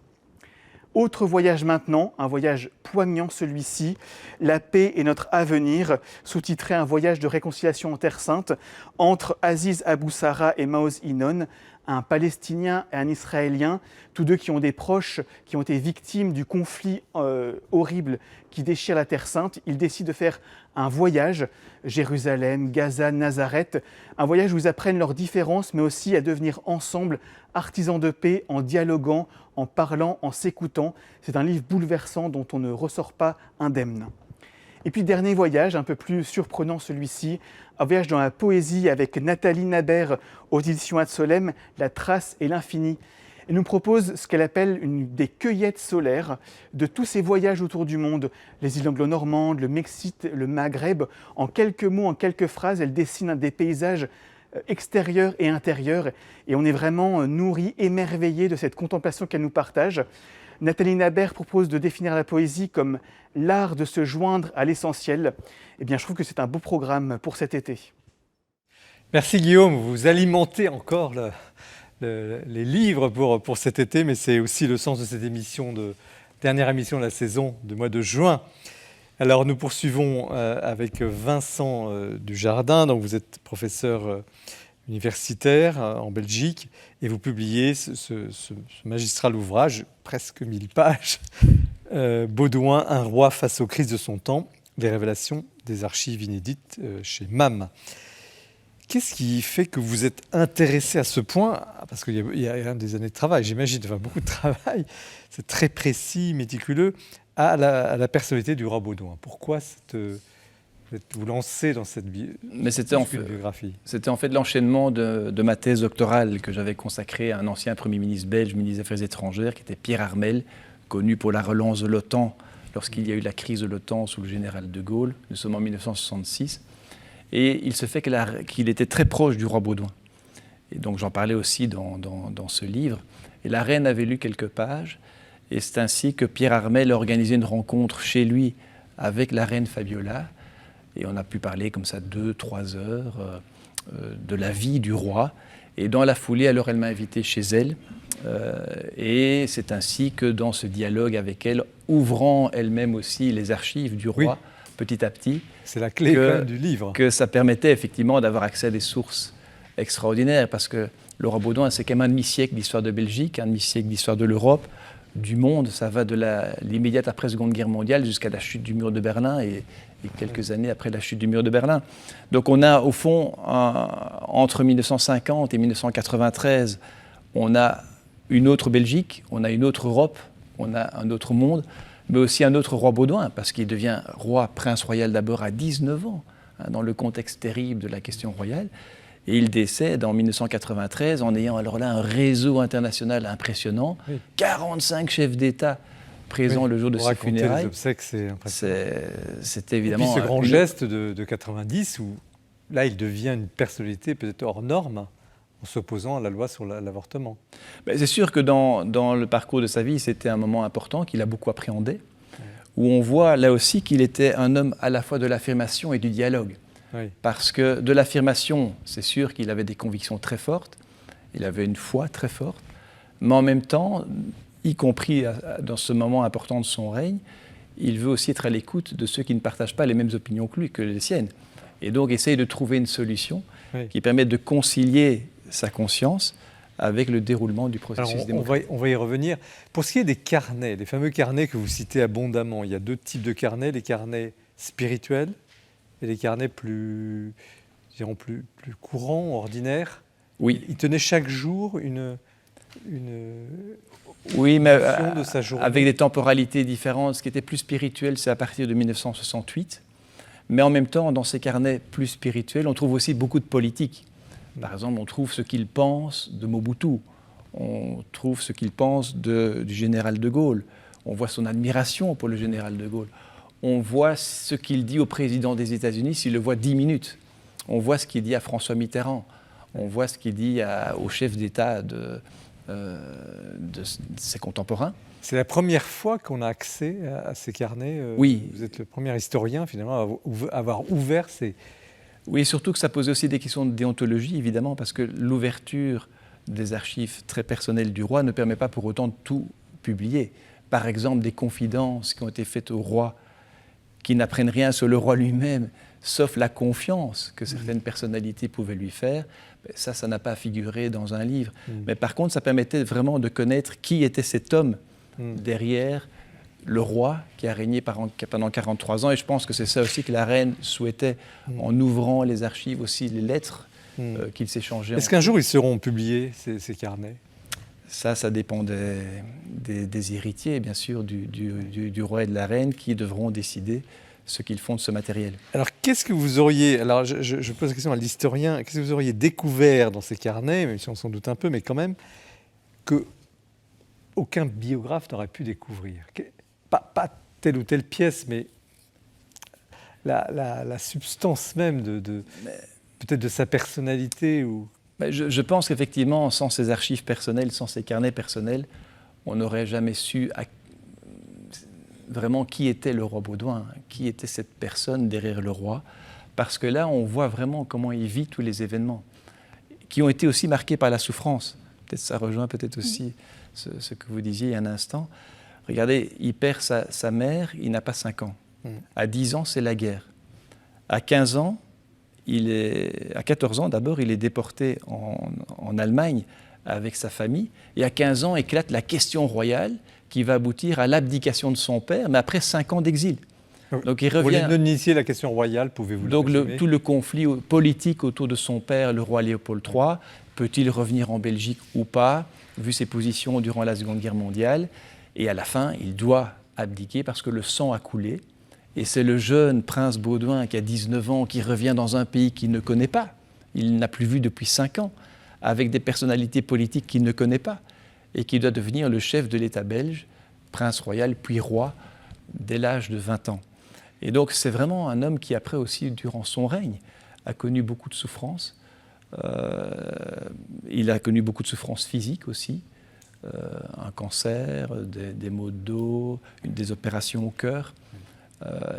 Autre voyage maintenant, un voyage poignant celui-ci, La paix est notre avenir, sous-titré Un voyage de réconciliation en Terre Sainte, entre Aziz Abou Sarah et Maoz Inon, un Palestinien et un Israélien, tous deux qui ont des proches, qui ont été victimes du conflit horrible qui déchire la Terre Sainte. Ils décident de faire un voyage, Jérusalem, Gaza, Nazareth, un voyage où ils apprennent leurs différences, mais aussi à devenir ensemble artisans de paix en dialoguant, en parlant, en s'écoutant. C'est un livre bouleversant dont on ne ressort pas indemne. Et puis, dernier voyage, un peu plus surprenant celui-ci, un voyage dans la poésie avec Nathalie Nabert aux éditions Ad Solem, La trace et l'infini. Elle nous propose ce qu'elle appelle des cueillettes solaires de tous ces voyages autour du monde, les îles anglo-normandes, le Mexique, le Maghreb. En quelques mots, en quelques phrases, elle dessine des paysages extérieurs et intérieurs. Et on est vraiment nourri, émerveillé de cette contemplation qu'elle nous partage. Nathalie Nabert propose de définir la poésie comme l'art de se joindre à l'essentiel. Eh bien, je trouve que c'est un beau programme pour cet été. Merci Guillaume, vous alimentez encore les livres pour cet été, mais c'est aussi le sens de cette émission, dernière émission de la saison du mois de juin. Alors nous poursuivons avec Vincent Dujardin, donc vous êtes professeur universitaire en Belgique et vous publiez ce magistral ouvrage, presque 1000 pages, Baudouin, un roi face aux crises de son temps, les révélations des archives inédites chez MAM. Qu'est-ce qui fait que vous êtes intéressé à ce point? Parce qu'il y a des années de travail, j'imagine, enfin, beaucoup de travail, c'est très précis, méticuleux, à la personnalité du roi Baudouin. Pourquoi vous lancez dans cette biographie? C'était en fait l'enchaînement de ma thèse doctorale que j'avais consacrée à un ancien Premier ministre belge, ministre des Affaires étrangères, qui était Pierre Harmel, connu pour la relance de l'OTAN lorsqu'il y a eu la crise de l'OTAN sous le général de Gaulle. Nous sommes en 1966. Et il se fait qu'il était très proche du roi Baudouin. Et donc j'en parlais aussi dans ce livre. Et la reine avait lu quelques pages. Et c'est ainsi que Pierre Harmel a organisé une rencontre chez lui avec la reine Fabiola. Et on a pu parler comme ça 2-3 heures de la vie du roi. Et dans la foulée, alors elle m'a invité chez elle. Et c'est ainsi que dans ce dialogue avec elle, ouvrant elle-même aussi les archives du roi, petit à petit, c'est la clé du livre, que ça permettait effectivement d'avoir accès à des sources extraordinaires, parce que le roi Baudouin, c'est quand même un demi-siècle d'histoire de Belgique, un demi-siècle d'histoire de l'Europe, du monde. Ça va de l'immédiate après Seconde Guerre mondiale jusqu'à la chute du mur de Berlin et quelques années après la chute du mur de Berlin. Donc on a au fond, entre 1950 et 1993, on a une autre Belgique, on a une autre Europe, on a un autre monde, mais aussi un autre roi Baudouin, parce qu'il devient roi, prince royal d'abord à 19 ans, dans le contexte terrible de la question royale. Et il décède en 1993 en ayant alors là un réseau international impressionnant, 45 chefs d'État présents le jour de ses funérailles. Les obsèques, c'est impressionnant. C'était évidemment... Et puis ce grand geste de 90 où là il devient une personnalité peut-être hors norme en s'opposant à la loi sur l'avortement. C'est sûr que dans le parcours de sa vie, c'était un moment important qu'il a beaucoup appréhendé, où on voit là aussi qu'il était un homme à la fois de l'affirmation et du dialogue. Oui. Parce que de l'affirmation, c'est sûr qu'il avait des convictions très fortes, il avait une foi très forte, mais en même temps, y compris dans ce moment important de son règne, il veut aussi être à l'écoute de ceux qui ne partagent pas les mêmes opinions que lui, que les siennes. Et donc essaye de trouver une solution qui permette de concilier sa conscience avec le déroulement du processus démocratique. On va y revenir. Pour ce qui est des carnets, les fameux carnets que vous citez abondamment, il y a deux types de carnets, les carnets spirituels et les carnets plus courants, ordinaires. Oui. Il tenait chaque jour une oui, mais de sa journée. Avec des temporalités différentes. Ce qui était plus spirituel, c'est à partir de 1968. Mais en même temps, dans ces carnets plus spirituels, on trouve aussi beaucoup de politique. Par exemple, on trouve ce qu'il pense de Mobutu. On trouve ce qu'il pense du général de Gaulle. On voit son admiration pour le général de Gaulle. On voit ce qu'il dit au président des États-Unis s'il le voit 10 minutes. On voit ce qu'il dit à François Mitterrand. On voit ce qu'il dit au chef d'État de ses contemporains. C'est la première fois qu'on a accès à ces carnets. Oui. Vous êtes le premier historien, finalement, à avoir ouvert ces... Oui, surtout que ça posait aussi des questions de déontologie, évidemment, parce que l'ouverture des archives très personnelles du roi ne permet pas pour autant de tout publier. Par exemple, des confidences qui ont été faites au roi, qui n'apprennent rien sur le roi lui-même, sauf la confiance que certaines personnalités pouvaient lui faire, ça n'a pas figuré dans un livre. Mais par contre, ça permettait vraiment de connaître qui était cet homme derrière le roi qui a régné pendant 43 ans. Et je pense que c'est ça aussi que la reine souhaitait en ouvrant les archives, aussi les lettres qu'ils s'échangeaient. Est-ce qu'un jour ils seront publiés, ces carnets ? Ça dépend des héritiers, bien sûr, du roi et de la reine qui devront décider ce qu'ils font de ce matériel. Alors, qu'est-ce que vous auriez... Alors, je pose la question à l'historien. Qu'est-ce que vous auriez découvert dans ces carnets, même si on s'en doute un peu, mais quand même, que aucun biographe n'aurait pu découvrir ? Pas telle ou telle pièce, mais la substance même peut-être de sa personnalité ou... Je pense qu'effectivement, sans ces archives personnelles, sans ces carnets personnels, on n'aurait jamais su vraiment qui était le roi Baudouin, qui était cette personne derrière le roi, parce que là, on voit vraiment comment il vit tous les événements, qui ont été aussi marqués par la souffrance. Peut-être ça rejoint peut-être aussi ce que vous disiez il y a un instant. Regardez, il perd sa mère, il n'a pas 5 ans. À 10 ans, c'est la guerre. À 15 ans, à 14 ans, d'abord, il est déporté en Allemagne avec sa famille. Et à 15 ans, éclate la question royale qui va aboutir à l'abdication de son père, mais après 5 ans d'exil. Donc il revient... Vous voulez non initier la question royale, pouvez-vous le résumer ? Donc tout le conflit politique autour de son père, le roi Léopold III, peut-il revenir en Belgique ou pas, vu ses positions durant la Seconde Guerre mondiale. Et à la fin, il doit abdiquer parce que le sang a coulé. Et c'est le jeune prince Baudouin qui a 19 ans, qui revient dans un pays qu'il ne connaît pas. Il n'a plus vu depuis 5 ans, avec des personnalités politiques qu'il ne connaît pas, et qui doit devenir le chef de l'État belge, prince royal, puis roi, dès l'âge de 20 ans. Et donc c'est vraiment un homme qui, après aussi, durant son règne, a connu beaucoup de souffrances. Il a connu beaucoup de souffrances physiques aussi, un cancer, des maux de dos, des opérations au cœur.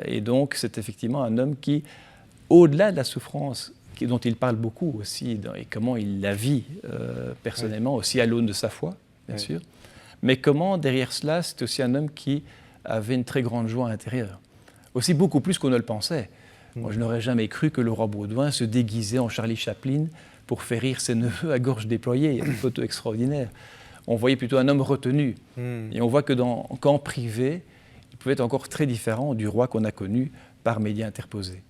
Et donc c'est effectivement un homme qui, au-delà de la souffrance, dont il parle beaucoup aussi, et comment il la vit personnellement, aussi à l'aune de sa foi, bien sûr, mais comment derrière cela, c'est aussi un homme qui avait une très grande joie intérieure, aussi beaucoup plus qu'on ne le pensait. Moi, je n'aurais jamais cru que le roi Baudouin se déguisait en Charlie Chaplin pour faire rire ses neveux à gorge déployée. Il y a des photos extraordinaires. On voyait plutôt un homme retenu. Et on voit qu'en privé, il pouvait être encore très différent du roi qu'on a connu par médias interposés.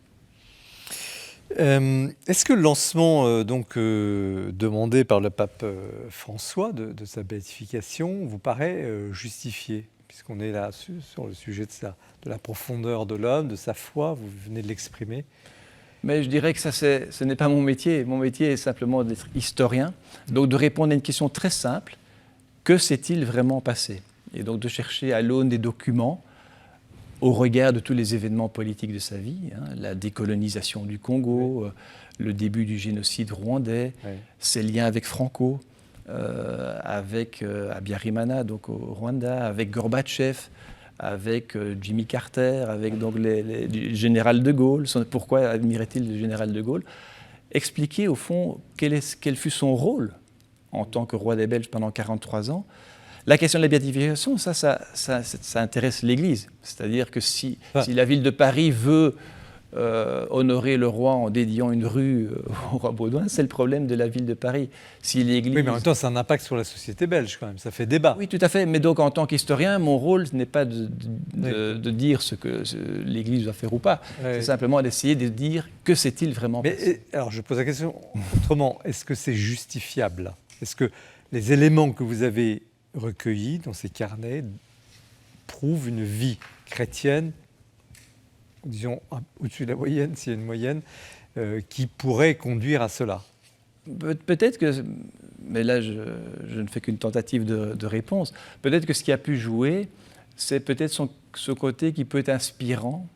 Est-ce que le lancement demandé par le pape François de sa béatification vous paraît justifié, puisqu'on est là sur le sujet de la profondeur de l'homme, de sa foi, vous venez de l'exprimer? Mais je dirais que ce n'est pas mon métier. Mon métier est simplement d'être historien, donc de répondre à une question très simple. Que s'est-il vraiment passé? Et donc de chercher à l'aune des documents, au regard de tous les événements politiques de sa vie, la décolonisation du Congo, le début du génocide rwandais, ses liens avec Franco, avec Habyarimana, donc au Rwanda, avec Gorbatchev, avec Jimmy Carter, avec donc le général de Gaulle. Pourquoi admirait-il le général de Gaulle? Expliquer au fond quel fut son rôle en tant que roi des Belges pendant 43 ans. La question de la béatification, ça intéresse l'Église. C'est-à-dire que si la ville de Paris veut honorer le roi en dédiant une rue au roi Baudouin, c'est le problème de la ville de Paris. Si l'Église... Oui, mais en même temps, ça a un impact sur la société belge quand même, ça fait débat. Oui, tout à fait. Mais donc, en tant qu'historien, mon rôle n'est pas de dire ce que l'Église va faire ou pas. C'est simplement d'essayer de dire que s'est-il vraiment passé. Alors, je pose la question autrement. Est-ce que c'est justifiable? Est-ce que les éléments que vous avez recueillis dans ces carnets prouvent une vie chrétienne, disons au-dessus de la moyenne, s'il y a une moyenne, qui pourrait conduire à cela? Peut-être que, mais là je ne fais qu'une tentative de réponse, peut-être que ce qui a pu jouer, c'est peut-être ce côté qui peut être inspirant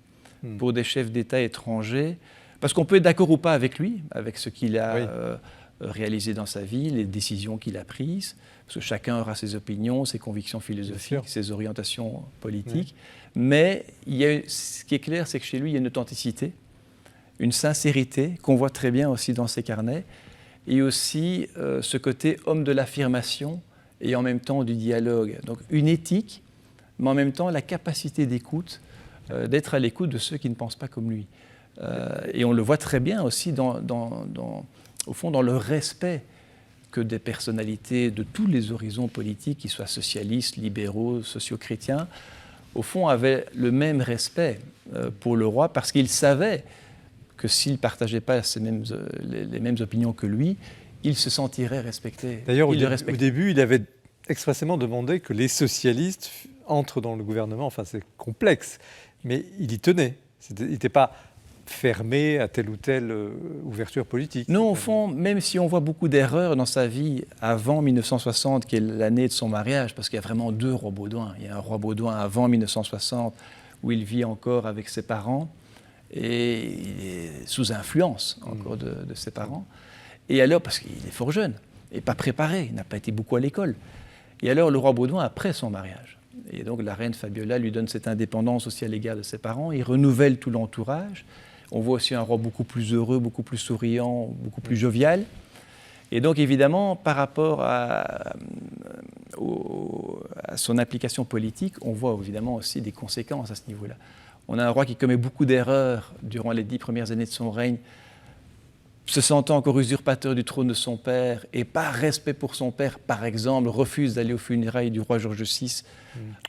pour des chefs d'État étrangers, parce qu'on peut être d'accord ou pas avec lui, avec ce qu'il a réalisé dans sa vie, les décisions qu'il a prises, parce que chacun aura ses opinions, ses convictions philosophiques, ses orientations politiques. Mais ce qui est clair, c'est que chez lui, il y a une authenticité, une sincérité qu'on voit très bien aussi dans ses carnets, et aussi ce côté homme de l'affirmation et en même temps du dialogue. Donc une éthique, mais en même temps la capacité d'écoute, d'être à l'écoute de ceux qui ne pensent pas comme lui. Et on le voit très bien aussi au fond dans le respect que des personnalités de tous les horizons politiques, qu'ils soient socialistes, libéraux, socio-chrétiens, au fond avaient le même respect pour le roi, parce qu'ils savaient que s'il ne partageait pas les mêmes opinions que lui, il se sentirait respecté. D'ailleurs, au début, il avait expressément demandé que les socialistes entrent dans le gouvernement. Enfin, c'est complexe, mais il y tenait. Il n'était pas fermé à telle ou telle ouverture politique. Non, au fond, même si on voit beaucoup d'erreurs dans sa vie avant 1960, qui est l'année de son mariage, parce qu'il y a vraiment deux rois Baudouin. Il y a un roi Baudouin avant 1960, où il vit encore avec ses parents, et il est sous influence encore de ses parents. Et alors, parce qu'il est fort jeune, et pas préparé, il n'a pas été beaucoup à l'école. Et alors, le roi Baudouin, après son mariage, et donc la reine Fabiola lui donne cette indépendance aussi à l'égard de ses parents, il renouvelle tout l'entourage. On voit aussi un roi beaucoup plus heureux, beaucoup plus souriant, beaucoup plus jovial. Et donc, évidemment, par rapport à son implication politique, on voit évidemment aussi des conséquences à ce niveau-là. On a un roi qui commet beaucoup d'erreurs durant les 10 premières années de son règne, se sentant encore usurpateur du trône de son père, et par respect pour son père, par exemple, refuse d'aller aux funérailles du roi George VI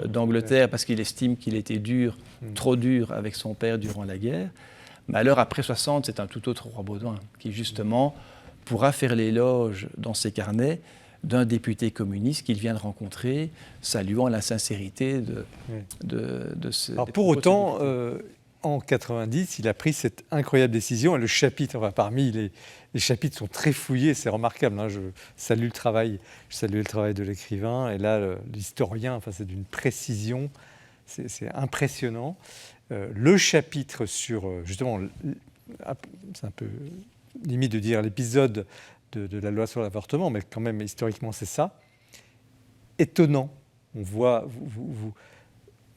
d'Angleterre parce qu'il estime qu'il était trop dur avec son père durant la guerre. Mais alors, après 60, c'est un tout autre roi Baudouin qui, justement, pourra faire l'éloge dans ses carnets d'un député communiste qu'il vient de rencontrer, saluant la sincérité de ce... Alors, pour autant, en 90, il a pris cette incroyable décision. Et le chapitre, parmi les chapitres sont très fouillés, c'est remarquable. Je salue le travail de l'écrivain. Et là, l'historien, c'est d'une précision, c'est impressionnant. Le chapitre sur, justement, c'est un peu limite de dire l'épisode de la loi sur l'avortement, mais quand même, historiquement, c'est ça. Étonnant. On voit, vous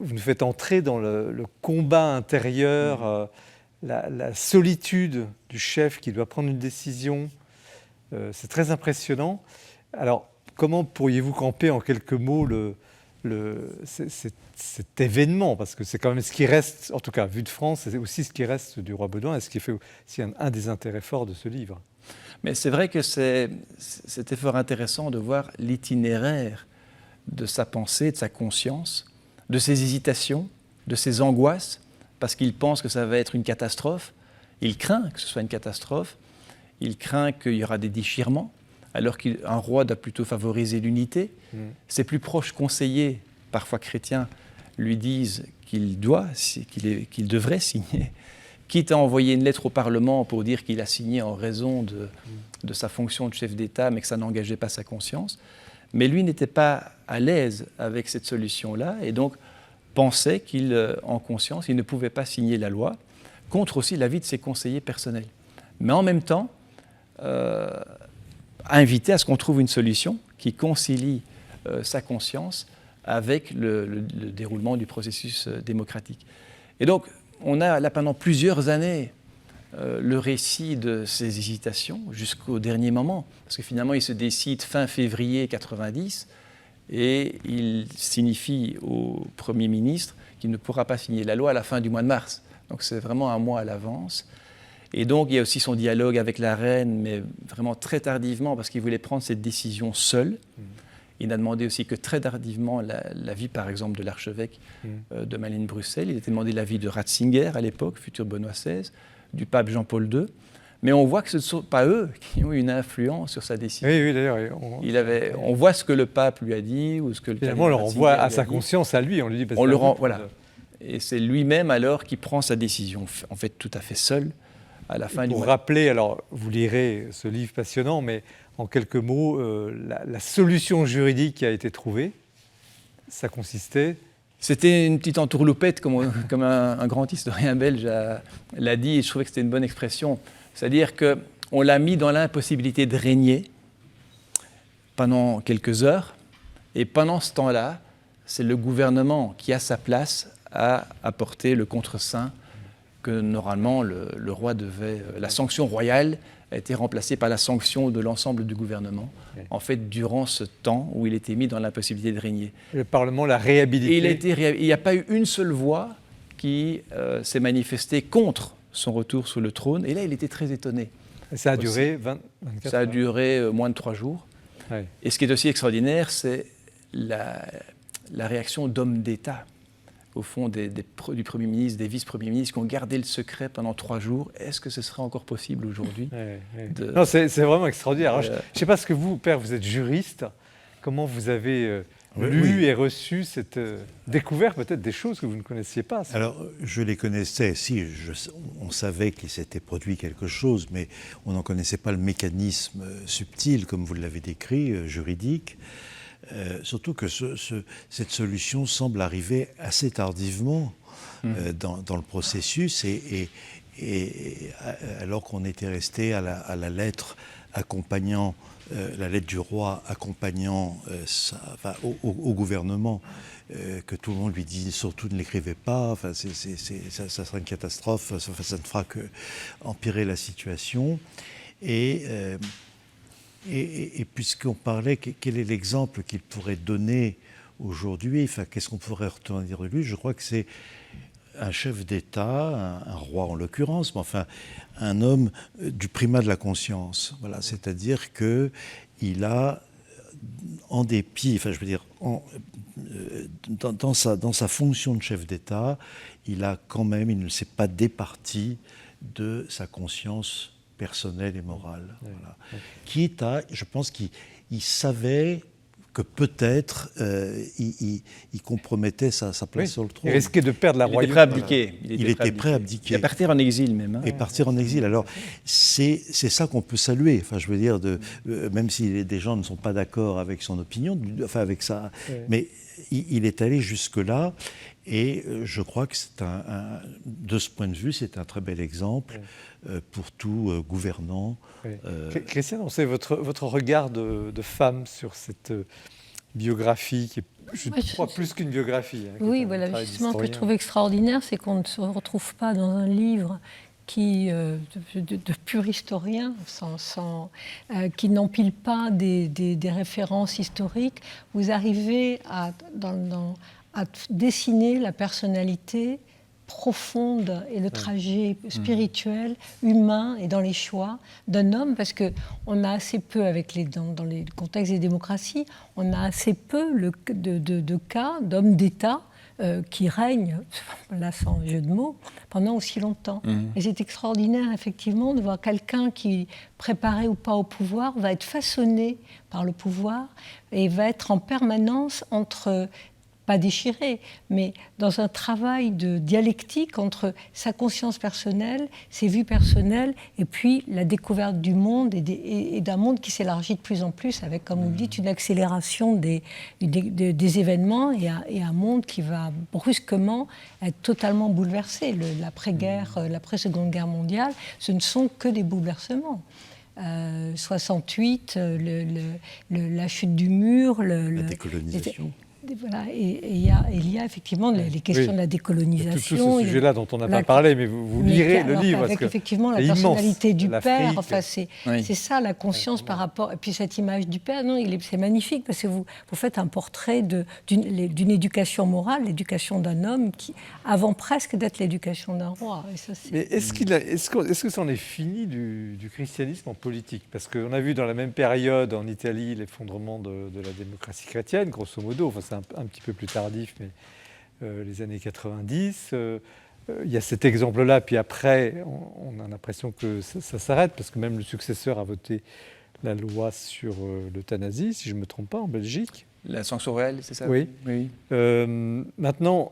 nous faites entrer dans le combat intérieur, la solitude du chef qui doit prendre une décision. C'est très impressionnant. Alors, comment pourriez-vous camper en quelques mots cet événement, parce que c'est quand même ce qui reste, en tout cas vu de France, c'est aussi ce qui reste du roi Baudouin, et ce qui fait aussi un des intérêts forts de ce livre. Mais c'est vrai que c'était fort intéressant de voir l'itinéraire de sa pensée, de sa conscience, de ses hésitations, de ses angoisses, parce qu'il pense que ça va être une catastrophe, il craint que ce soit une catastrophe, il craint qu'il y aura des déchirements, alors qu'un roi doit plutôt favoriser l'unité. Ses plus proches conseillers, parfois chrétiens, lui disent qu'il devrait signer, quitte à envoyer une lettre au Parlement pour dire qu'il a signé en raison de sa fonction de chef d'État, mais que ça n'engageait pas sa conscience. Mais lui n'était pas à l'aise avec cette solution-là, et donc pensait qu'en conscience, il ne pouvait pas signer la loi, contre aussi l'avis de ses conseillers personnels. Mais en même temps, invité à ce qu'on trouve une solution qui concilie sa conscience avec le déroulement du processus démocratique. Et donc, on a là pendant plusieurs années le récit de ces hésitations jusqu'au dernier moment, parce que finalement, il se décide fin février 90 et il signifie au Premier ministre qu'il ne pourra pas signer la loi à la fin du mois de mars. Donc c'est vraiment un mois à l'avance. Et donc, il y a aussi son dialogue avec la reine, mais vraiment très tardivement, parce qu'il voulait prendre cette décision seul. Il n'a demandé aussi que très tardivement l'avis, par exemple, de l'archevêque de Malines-Bruxelles. Il était demandé l'avis de Ratzinger, à l'époque, futur Benoît XVI, du pape Jean-Paul II. Mais on voit que ce ne sont pas eux qui ont une influence sur sa décision. Oui, d'ailleurs. On voit ce que le pape lui a dit, ou ce que le finalement, on le renvoie à sa conscience, à lui. On lui dit, on le rend, voilà. Et c'est lui-même, alors, qui prend sa décision, en fait, tout à fait seul, à la fin du mois. Pour rappeler, alors, vous lirez ce livre passionnant, mais en quelques mots, la solution juridique qui a été trouvée, ça consistait... C'était une petite entourloupette, comme un grand historien belge l'a dit, et je trouvais que c'était une bonne expression. C'est-à-dire qu'on l'a mis dans l'impossibilité de régner pendant quelques heures, et pendant ce temps-là, c'est le gouvernement qui a sa place à apporter le contre-seing que normalement le roi devait... La sanction royale a été remplacée par la sanction de l'ensemble du gouvernement, en fait, durant ce temps où il était mis dans l'impossibilité de régner. Le Parlement l'a réhabilité. Et il n'y a pas eu une seule voix qui s'est manifestée contre son retour sur le trône. Et là, il était très étonné. Et ça a duré 24 heures. Ça a duré moins de 3 jours. Ouais. Et ce qui est aussi extraordinaire, c'est la réaction d'hommes d'État, au fond, du Premier ministre, des vice-premiers ministres, qui ont gardé le secret pendant 3 jours. Est-ce que ce serait encore possible aujourd'hui Non, c'est vraiment extraordinaire. Alors, je ne sais pas ce que vous, père, vous êtes juriste. Comment vous avez lu et reçu cette découvert peut-être des choses que vous ne connaissiez pas? Alors, je les connaissais, si, on savait qu'il s'était produit quelque chose, mais on n'en connaissait pas le mécanisme subtil, comme vous l'avez décrit, juridique. Surtout que cette solution semble arriver assez tardivement dans le processus, et alors qu'on était resté à la lettre accompagnant, la lettre du roi accompagnant au gouvernement, que tout le monde lui dit surtout ne l'écrivez pas, ça sera une catastrophe, ça ne fera que empirer la situation. Et puisqu'on parlait, quel est l'exemple qu'il pourrait donner aujourd'hui, qu'est-ce qu'on pourrait retenir de lui? Je crois que c'est un chef d'État, un roi en l'occurrence, mais enfin un homme du primat de la conscience. Voilà, c'est-à-dire qu'il a, en dépit, dans sa fonction de chef d'État, il ne s'est pas départi de sa conscience personnelle et morale. Voilà. Quitte à, je pense qu'il savait que peut-être il compromettait sa place sur le trône. Il risquait de perdre la royauté. Il était prêt à abdiquer. Il était prêt à abdiquer. Et à partir en exil même. Hein. Et partir en exil. Alors, c'est ça qu'on peut saluer. Enfin, je veux dire, même si des gens ne sont pas d'accord avec son opinion, avec ça, mais il est allé jusque-là. Et je crois que de ce point de vue, c'est un très bel exemple pour tout gouvernant. Christiane, c'est votre regard de femme sur cette biographie qui est, je crois, plus qu'une biographie. Oui, voilà, justement, ce que je trouve extraordinaire, c'est qu'on ne se retrouve pas dans un livre de pur historien, qui n'empile pas des références historiques. Vous arrivez à dessiner la personnalité profonde et le trajet spirituel, humain et dans les choix d'un homme, parce qu'on a assez peu, dans les contextes des démocraties, on a assez peu de cas d'hommes d'État qui règnent, là sans jeu de mots, pendant aussi longtemps. Et c'est extraordinaire, effectivement, de voir quelqu'un qui, préparé ou pas au pouvoir, va être façonné par le pouvoir et va être en permanence entre pas déchiré, mais dans un travail de dialectique entre sa conscience personnelle, ses vues personnelles, et puis la découverte du monde et d'un monde qui s'élargit de plus en plus avec, comme vous dites, une accélération des événements et un monde qui va brusquement être totalement bouleversé. L'après-guerre, l'après-seconde guerre mondiale, ce ne sont que des bouleversements. 68, la chute du mur, la décolonisation. Voilà, et il y a effectivement les questions de la décolonisation. Tout ce sujet-là dont on n'a pas parlé, mais vous lirez le livre. Avec effectivement la personnalité du père, enfin, c'est ça la conscience par rapport. Et puis cette image du père, non, c'est magnifique parce que vous faites un portrait d'une éducation morale, l'éducation d'un homme qui, avant presque d'être l'éducation d'un roi. Et ça, mais est-ce que c'en est fini du christianisme en politique? Parce qu'on a vu dans la même période en Italie l'effondrement de la démocratie chrétienne, grosso modo. Enfin, c'est un petit peu plus tardif, mais les années 90. Il y a cet exemple-là, puis après, on a l'impression que ça s'arrête, parce que même le successeur a voté la loi sur l'euthanasie, si je ne me trompe pas, en Belgique. La sanction réelle, c'est ça? Oui. Maintenant,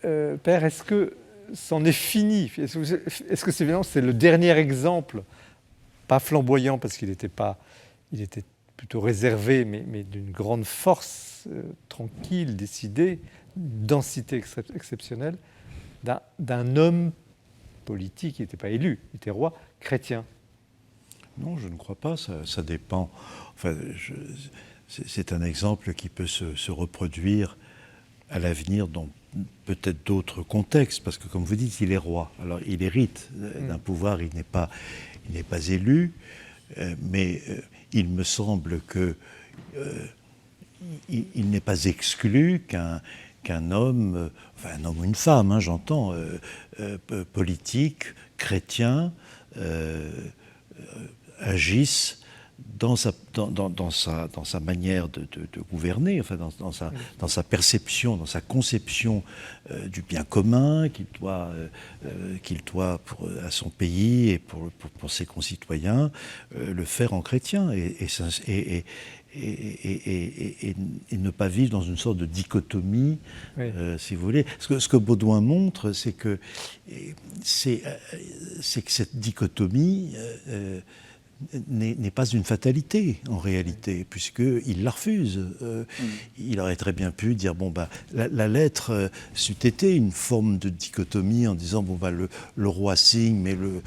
Père, est-ce que c'en est fini? Est-ce que c'est le dernier exemple, pas flamboyant, parce qu'il était plutôt réservé, mais d'une grande force, tranquille, décidé, densité exceptionnelle, d'un homme politique, il n'était pas élu, il était roi, chrétien? Non, je ne crois pas, ça dépend. Enfin, c'est un exemple qui peut se reproduire à l'avenir dans peut-être d'autres contextes, parce que comme vous dites, il est roi. Alors il hérite d'un pouvoir, il n'est pas élu, mais il me semble que il n'est pas exclu qu'un homme, enfin un homme ou une femme, hein, j'entends, politique, chrétien, agisse dans sa manière de gouverner, enfin dans sa perception, dans sa conception du bien commun qu'il doit à son pays et pour ses concitoyens, le faire en chrétien et ne pas vivre dans une sorte de dichotomie, si vous voulez. Ce que Baudouin montre, c'est que cette dichotomie n'est pas une fatalité, en réalité, puisqu'il la refuse. Il aurait très bien pu dire, la lettre c'eût été une forme de dichotomie en disant, le roi signe, mais le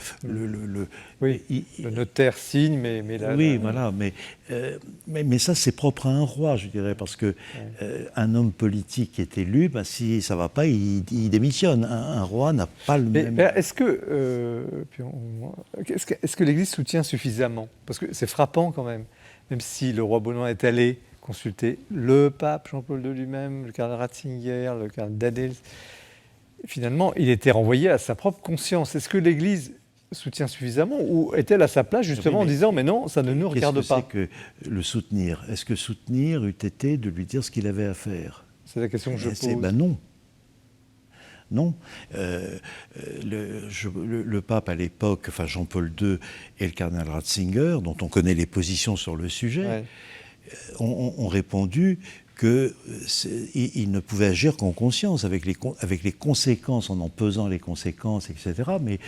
notaire signe, mais voilà, mais ça, c'est propre à un roi, je dirais, parce que un homme politique qui est élu, si ça ne va pas, il démissionne. Un roi n'a pas le même... Est-ce que l'Église soutient suffisamment? Parce que c'est frappant quand même si le roi Baudouin est allé consulter le pape Jean-Paul II lui-même, le cardinal Ratzinger, le cardinal Dadels, finalement, il était renvoyé à sa propre conscience. Est-ce que l'Église soutient suffisamment, ou est-elle à sa place justement en disant mais non, ça ne nous regarde pas? Qu'est-ce que c'est que le soutenir? Est-ce que soutenir eût été de lui dire ce qu'il avait à faire? C'est la question que je pose. Non. Non. Le pape à l'époque, enfin Jean-Paul II et le cardinal Ratzinger, dont on connaît les positions sur le sujet, ont répondu qu'il ne pouvait agir qu'en conscience, avec les conséquences, en pesant les conséquences, etc. Mais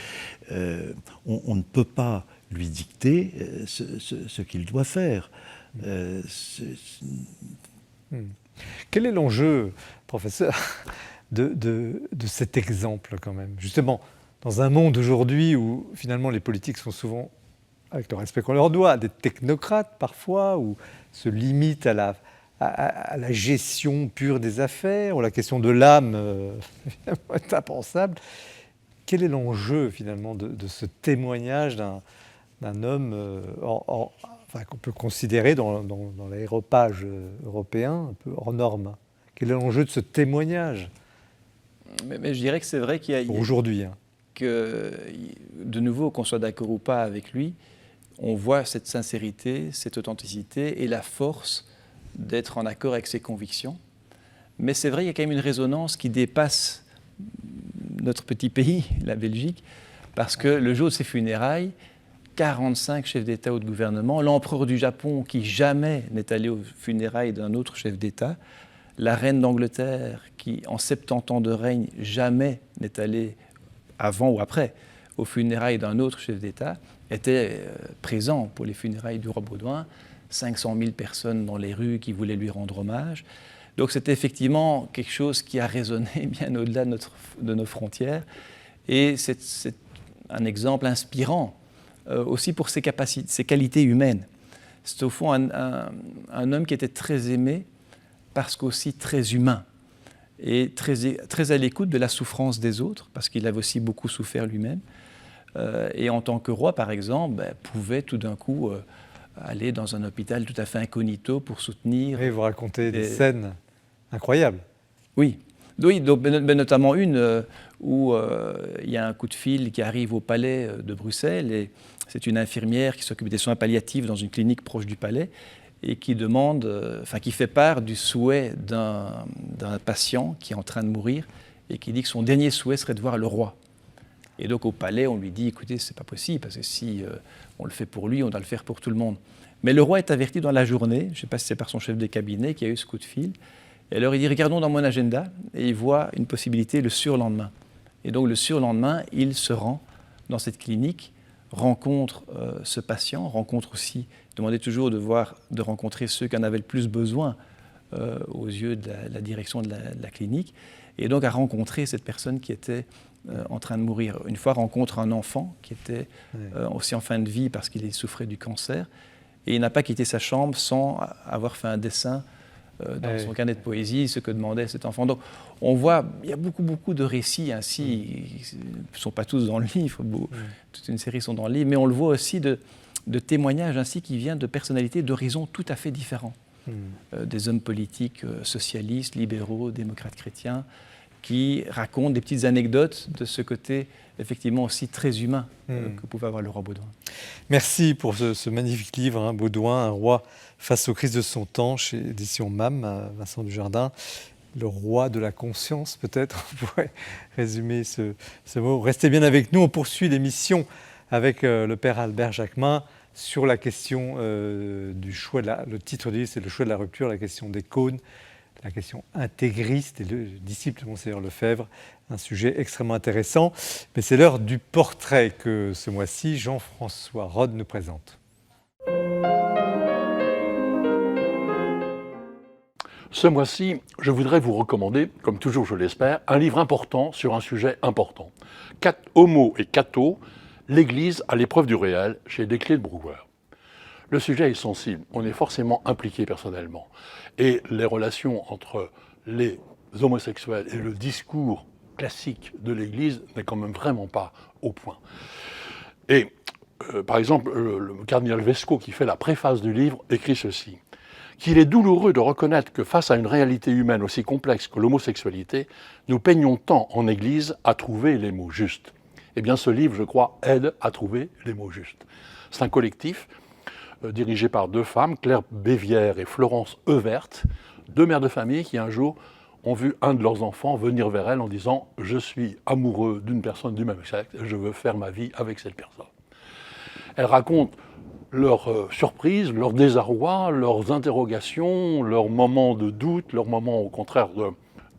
on ne peut pas lui dicter ce qu'il doit faire. Quel est l'enjeu, professeur, de cet exemple quand même? Justement, dans un monde aujourd'hui où finalement les politiques sont souvent, avec le respect qu'on leur doit, des technocrates parfois, ou se limitent à la gestion pure des affaires, où la question de l'âme est impensable. Quel est l'enjeu finalement de ce témoignage d'un homme qu'on peut considérer dans l'aéropage européen un peu hors norme? Quel est l'enjeu de ce témoignage? Mais je dirais que c'est vrai qu'il y a... Aujourd'hui. Que, de nouveau, qu'on soit d'accord ou pas avec lui, on voit cette sincérité, cette authenticité et la force d'être en accord avec ses convictions. Mais c'est vrai, il y a quand même une résonance qui dépasse notre petit pays, la Belgique, parce que le jour de ses funérailles, 45 chefs d'État ou de gouvernement, l'empereur du Japon, qui jamais n'est allé aux funérailles d'un autre chef d'État, La reine d'Angleterre, qui en 70 ans de règne, jamais n'est allée, avant ou après, aux funérailles d'un autre chef d'État, était présent pour les funérailles du roi Baudouin. 500 000 personnes dans les rues qui voulaient lui rendre hommage. Donc c'était effectivement quelque chose qui a résonné bien au-delà de nos frontières. Et c'est un exemple inspirant aussi pour ses capacités, ses qualités humaines. C'est au fond un homme qui était très aimé parce qu'aussi très humain et très à l'écoute de la souffrance des autres, parce qu'il avait aussi beaucoup souffert lui-même. Et en tant que roi, par exemple, pouvait tout d'un coup aller dans un hôpital tout à fait incognito pour soutenir... Oui, vous racontez des scènes incroyables. Oui, donc, mais notamment une où il y a un coup de fil qui arrive au palais de Bruxelles, et c'est une infirmière qui s'occupe des soins palliatifs dans une clinique proche du palais, et qui demande, qui fait part du souhait d'un patient qui est en train de mourir, et qui dit que son dernier souhait serait de voir le roi. Et donc au palais, on lui dit, écoutez, c'est pas possible, parce que si on le fait pour lui, on doit le faire pour tout le monde. Mais le roi est averti dans la journée, je ne sais pas si c'est par son chef de cabinet qui a eu ce coup de fil, et alors il dit, regardons dans mon agenda, et il voit une possibilité le surlendemain. Et donc le surlendemain, il se rend dans cette clinique, rencontre ce patient, rencontre aussi, demandait toujours de rencontrer ceux qui en avaient le plus besoin aux yeux de la direction de la clinique, et donc a rencontré cette personne qui était en train de mourir. Une fois rencontre un enfant qui était aussi en fin de vie parce qu'il souffrait du cancer, et il n'a pas quitté sa chambre sans avoir fait un dessin dans son carnet de poésie, ce que demandait cet enfant. Donc on voit, il y a beaucoup de récits ainsi, ils ne sont pas tous dans le livre, toute une série sont dans le livre, mais on le voit aussi de témoignages ainsi qui viennent de personnalités d'horizons tout à fait différents. Des hommes politiques socialistes, libéraux, démocrates chrétiens, qui racontent des petites anecdotes de ce côté effectivement aussi très humain que pouvait avoir le roi Baudouin. Merci pour ce magnifique livre, Baudouin, un roi face aux crises de son temps, chez édition MAM, Vincent Dujardin. Le roi de la conscience, peut-être, on pourrait résumer ce mot. Restez bien avec nous, on poursuit l'émission avec le père Albert Jacquemin sur la question du choix, le titre du livre, c'est le choix de la rupture, la question des cônes, la question intégriste et le disciple de Monseigneur Lefebvre, un sujet extrêmement intéressant. Mais c'est l'heure du portrait que ce mois-ci, Jean-François Rode nous présente. Ce mois-ci, je voudrais vous recommander, comme toujours je l'espère, un livre important sur un sujet important. Homo et Cato, l'Église à l'épreuve du réel, chez Desclés de Brouwer. Le sujet est sensible, on est forcément impliqué personnellement. Et les relations entre les homosexuels et le discours classique de l'Église n'est quand même vraiment pas au point. Et par exemple, le cardinal Vesco, qui fait la préface du livre, écrit ceci: qu'il est douloureux de reconnaître que face à une réalité humaine aussi complexe que l'homosexualité, nous peignons tant en Église à trouver les mots justes. Eh bien, ce livre, je crois, aide à trouver les mots justes. C'est un collectif dirigé par deux femmes, Claire Bévière et Florence Evert, deux mères de famille qui un jour ont vu un de leurs enfants venir vers elles en disant « Je suis amoureux d'une personne du même sexe, je veux faire ma vie avec cette personne ». Elles racontent leurs surprises, leurs désarrois, leurs interrogations, leurs moments de doute, leurs moments au contraire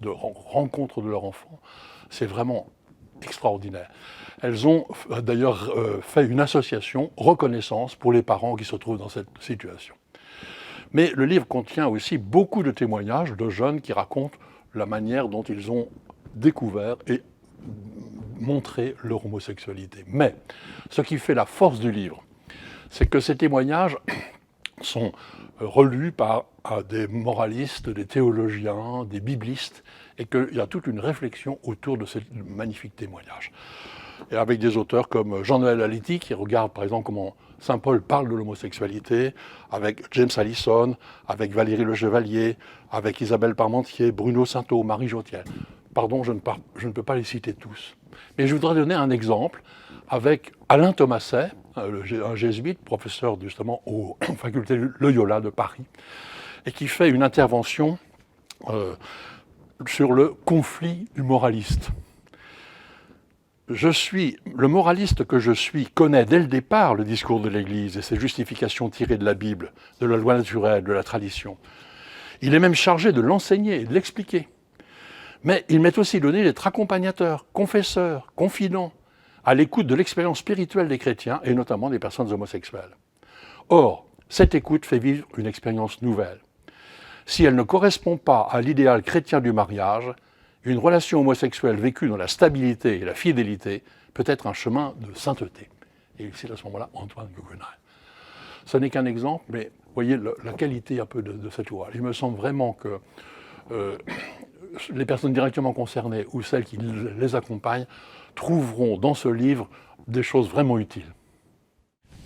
de rencontre de leur enfant. C'est vraiment extraordinaire. Elles ont d'ailleurs fait une association reconnaissance pour les parents qui se trouvent dans cette situation. Mais le livre contient aussi beaucoup de témoignages de jeunes qui racontent la manière dont ils ont découvert et montré leur homosexualité. Mais ce qui fait la force du livre, c'est que ces témoignages sont relus par des moralistes, des théologiens, des biblistes, et qu'il y a toute une réflexion autour de ces magnifiques témoignages. Et avec des auteurs comme Jean-Noël Aliti, qui regarde par exemple comment Saint Paul parle de l'homosexualité, avec James Allison, avec Valérie Le Chevalier, avec Isabelle Parmentier, Bruno Sainteau, Marie Jotiel. Pardon, je ne peux pas les citer tous. Mais je voudrais donner un exemple avec Alain Thomasset, un jésuite, professeur justement aux facultés Loyola de Paris, et qui fait une intervention sur le conflit du moraliste. Le moraliste que je suis connaît dès le départ le discours de l'Église et ses justifications tirées de la Bible, de la loi naturelle, de la tradition. Il est même chargé de l'enseigner et de l'expliquer. Mais il m'est aussi donné d'être accompagnateur, confesseur, confident, à l'écoute de l'expérience spirituelle des chrétiens et notamment des personnes homosexuelles. Or, cette écoute fait vivre une expérience nouvelle. Si elle ne correspond pas à l'idéal chrétien du mariage, une relation homosexuelle vécue dans la stabilité et la fidélité peut être un chemin de sainteté. Et il cite à ce moment-là Antoine Guggenheim. Ce n'est qu'un exemple, mais voyez la qualité un peu de cet ouvrage. Il me semble vraiment que les personnes directement concernées ou celles qui les accompagnent trouveront dans ce livre des choses vraiment utiles.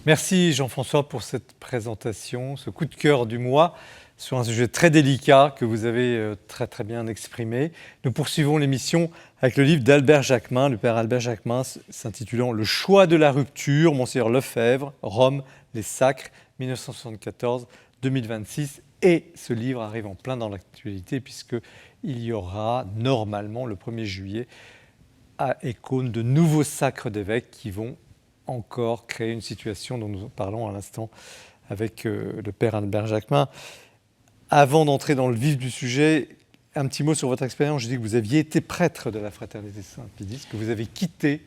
Merci Jean-François pour cette présentation, ce coup de cœur du mois sur un sujet très délicat que vous avez très très bien exprimé. Nous poursuivons l'émission avec le livre d'Albert Jacquemin, le père Albert Jacquemin, s'intitulant « Le choix de la rupture », Monseigneur Lefebvre, Rome, les sacres, 1974-2026. Et ce livre arrive en plein dans l'actualité puisqu'il y aura normalement le 1er juillet à Écône de nouveaux sacres d'évêques qui vont encore créer une situation dont nous parlons à l'instant avec le père Albert Jacquemin. Avant d'entrer dans le vif du sujet, un petit mot sur votre expérience. Je dis que vous aviez été prêtre de la Fraternité Saint-Pédis, que vous avez quitté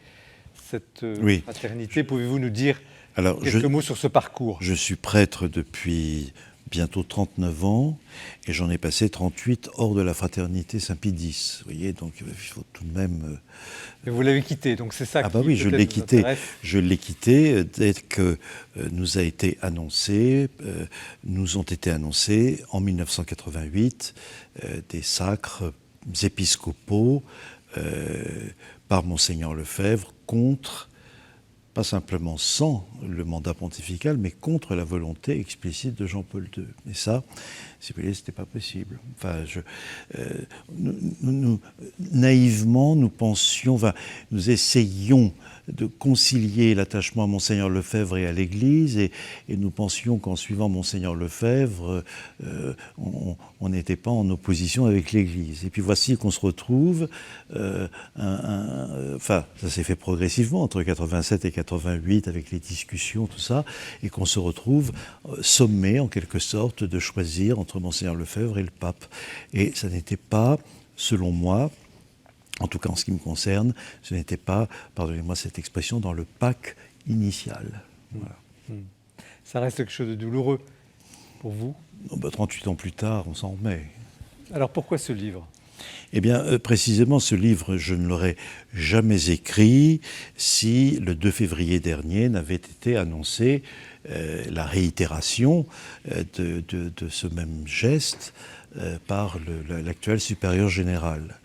cette fraternité. Pouvez-vous nous dire quelques mots sur ce parcours ? Je suis prêtre depuis bientôt 39 ans et j'en ai passé 38 hors de la Fraternité Saint-Pédis. Vous voyez, donc il faut tout de même... Et vous l'avez quitté, donc c'est ça qui oui, je l'ai quitté. Intéresse. Je l'ai quitté dès que nous ont été annoncés en 1988 des sacres épiscopaux par Monseigneur Lefebvre contre, pas simplement sans le mandat pontifical, mais contre la volonté explicite de Jean-Paul II. Et ça, si vous voulez, c'était pas possible. Enfin, naïvement, nous pensions, nous essayions de concilier l'attachement à Monseigneur Lefebvre et à l'Église, et nous pensions qu'en suivant Monseigneur Lefebvre, on n'était pas en opposition avec l'Église. Et puis voici qu'on se retrouve, ça s'est fait progressivement entre 87 et 88 avec les discussions, tout ça, et qu'on se retrouve sommé en quelque sorte de choisir entre Monseigneur Lefebvre et le pape. Et ça n'était pas, selon moi, en tout cas en ce qui me concerne, ce n'était pas, pardonnez-moi cette expression, dans le pacte initial. Voilà. Ça reste quelque chose de douloureux pour vous ? 38 ans plus tard, on s'en remet. Alors pourquoi ce livre ? Eh bien, précisément, ce livre, je ne l'aurais jamais écrit si, le 2 février dernier, n'avait été annoncé la réitération de ce même geste par l'actuel supérieur général.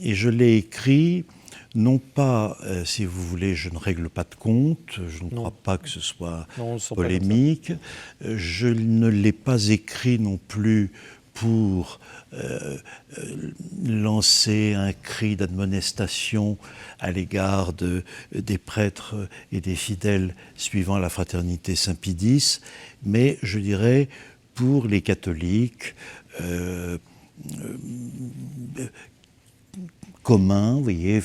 Et je l'ai écrit, non pas, si vous voulez, je ne règle pas de compte, je ne crois pas que ce soit polémique, je ne l'ai pas écrit non plus pour lancer un cri d'admonestation à l'égard des prêtres et des fidèles suivant la Fraternité Saint-Pédis, mais je dirais pour les catholiques communs, vous voyez,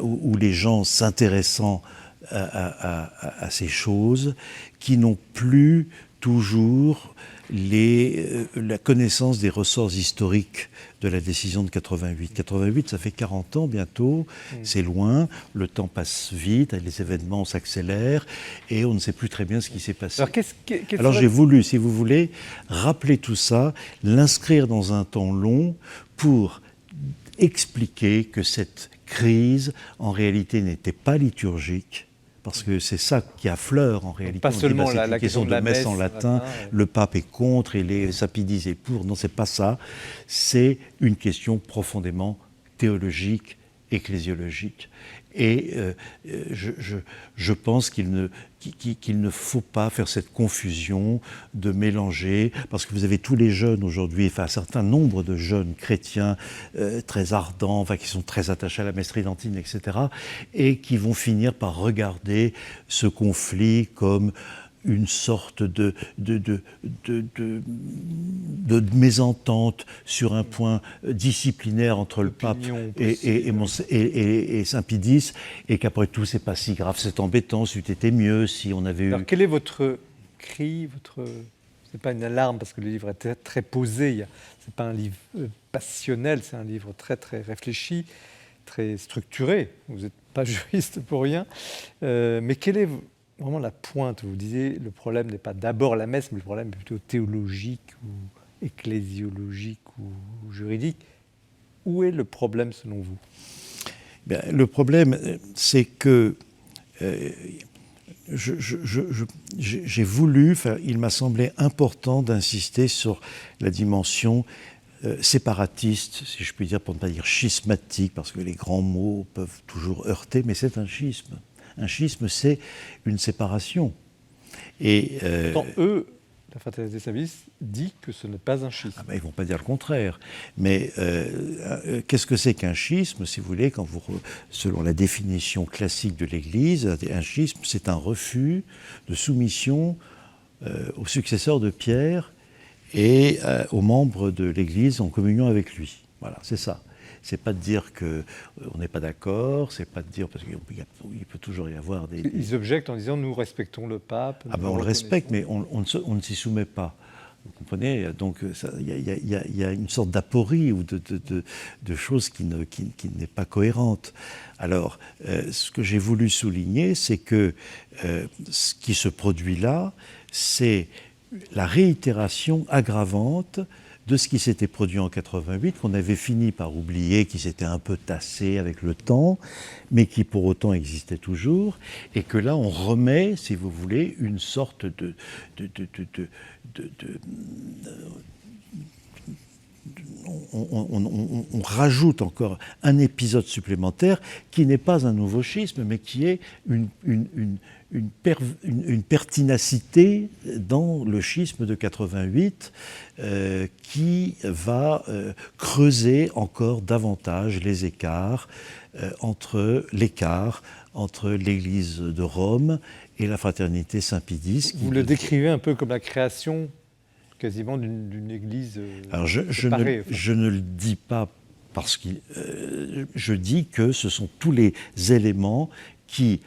ou les gens s'intéressant à ces choses, qui n'ont plus toujours la connaissance des ressorts historiques de la décision de 88. 88, ça fait 40 ans bientôt, c'est loin, le temps passe vite, les événements s'accélèrent et on ne sait plus très bien ce qui s'est passé. Alors j'ai voulu, si vous voulez, rappeler tout ça, l'inscrire dans un temps long pour expliquer que cette crise, en réalité, n'était pas liturgique, parce que c'est ça qui affleure en réalité. Pas seulement la question de la messe en latin, le pape est contre et les Saint-Pédis est pour. Non, c'est pas ça. C'est une question profondément théologique, ecclésiologique. Et je pense qu'il ne faut pas faire cette confusion de mélanger, parce que vous avez tous les jeunes aujourd'hui, enfin un certain nombre de jeunes chrétiens très ardents, enfin, qui sont très attachés à la messe tridentine, etc., et qui vont finir par regarder ce conflit comme une sorte de mésentente sur un point disciplinaire entre le pape et Saint-Pédis, et qu'après tout, c'est pas si grave, c'est embêtant, c'eût été mieux si on avait eu... Alors, quel est votre cri, votre c'est pas une alarme parce que le livre est très posé. C'est pas un livre passionnel, c'est un livre très très réfléchi, très structuré. Vous n'êtes pas juriste pour rien. Mais quelle est vraiment la pointe? Vous disiez le problème n'est pas d'abord la messe, mais le problème est plutôt théologique ou ecclésiologique ou juridique. Où est le problème selon vous? Bien, le problème, c'est que j'ai voulu, il m'a semblé important d'insister sur la dimension séparatiste, si je puis dire, pour ne pas dire schismatique, parce que les grands mots peuvent toujours heurter, mais c'est un schisme. Un schisme, c'est une séparation. Et pourtant, eux, la fraternité sabbatiste dit que ce n'est pas un schisme. Ils ne vont pas dire le contraire. Mais qu'est-ce que c'est qu'un schisme, si vous voulez, selon la définition classique de l'Église, un schisme, c'est un refus de soumission aux successeurs de Pierre et aux membres de l'Église en communion avec lui. Voilà, c'est ça. C'est pas de dire qu'on n'est pas d'accord, c'est pas de dire, parce qu'il peut toujours y avoir des... Ils objectent en disant nous respectons le pape. On le respecte, mais on ne s'y soumet pas. Vous comprenez? Donc il y a une sorte d'aporie ou de choses qui n'est pas cohérente. Alors, ce que j'ai voulu souligner, c'est que ce qui se produit là, c'est la réitération aggravante de ce qui s'était produit en 88, qu'on avait fini par oublier, qui s'était un peu tassé avec le temps, mais qui pour autant existait toujours, et que là on remet, si vous voulez, une sorte on rajoute encore un épisode supplémentaire qui n'est pas un nouveau schisme, mais qui est une pertinacité dans le schisme de 88 qui va creuser encore davantage les écarts entre l'Église de Rome et la fraternité Saint-Pédis. Vous le décrivez un peu comme la création quasiment d'une église Alors séparée. Je ne le dis pas parce que je dis que ce sont tous les éléments qui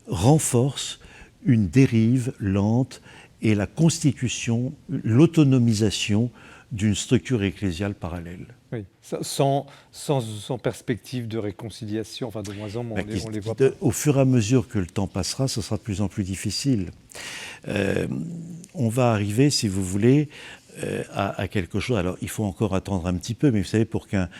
renforcent une dérive lente et la constitution, l'autonomisation d'une structure ecclésiale parallèle. Oui, sans perspective de réconciliation, enfin de moins en moins, on les voit pas. Au fur et à mesure que le temps passera, ce sera de plus en plus difficile. On va arriver, si vous voulez, à quelque chose. Alors, il faut encore attendre un petit peu, mais vous savez, pour qu'un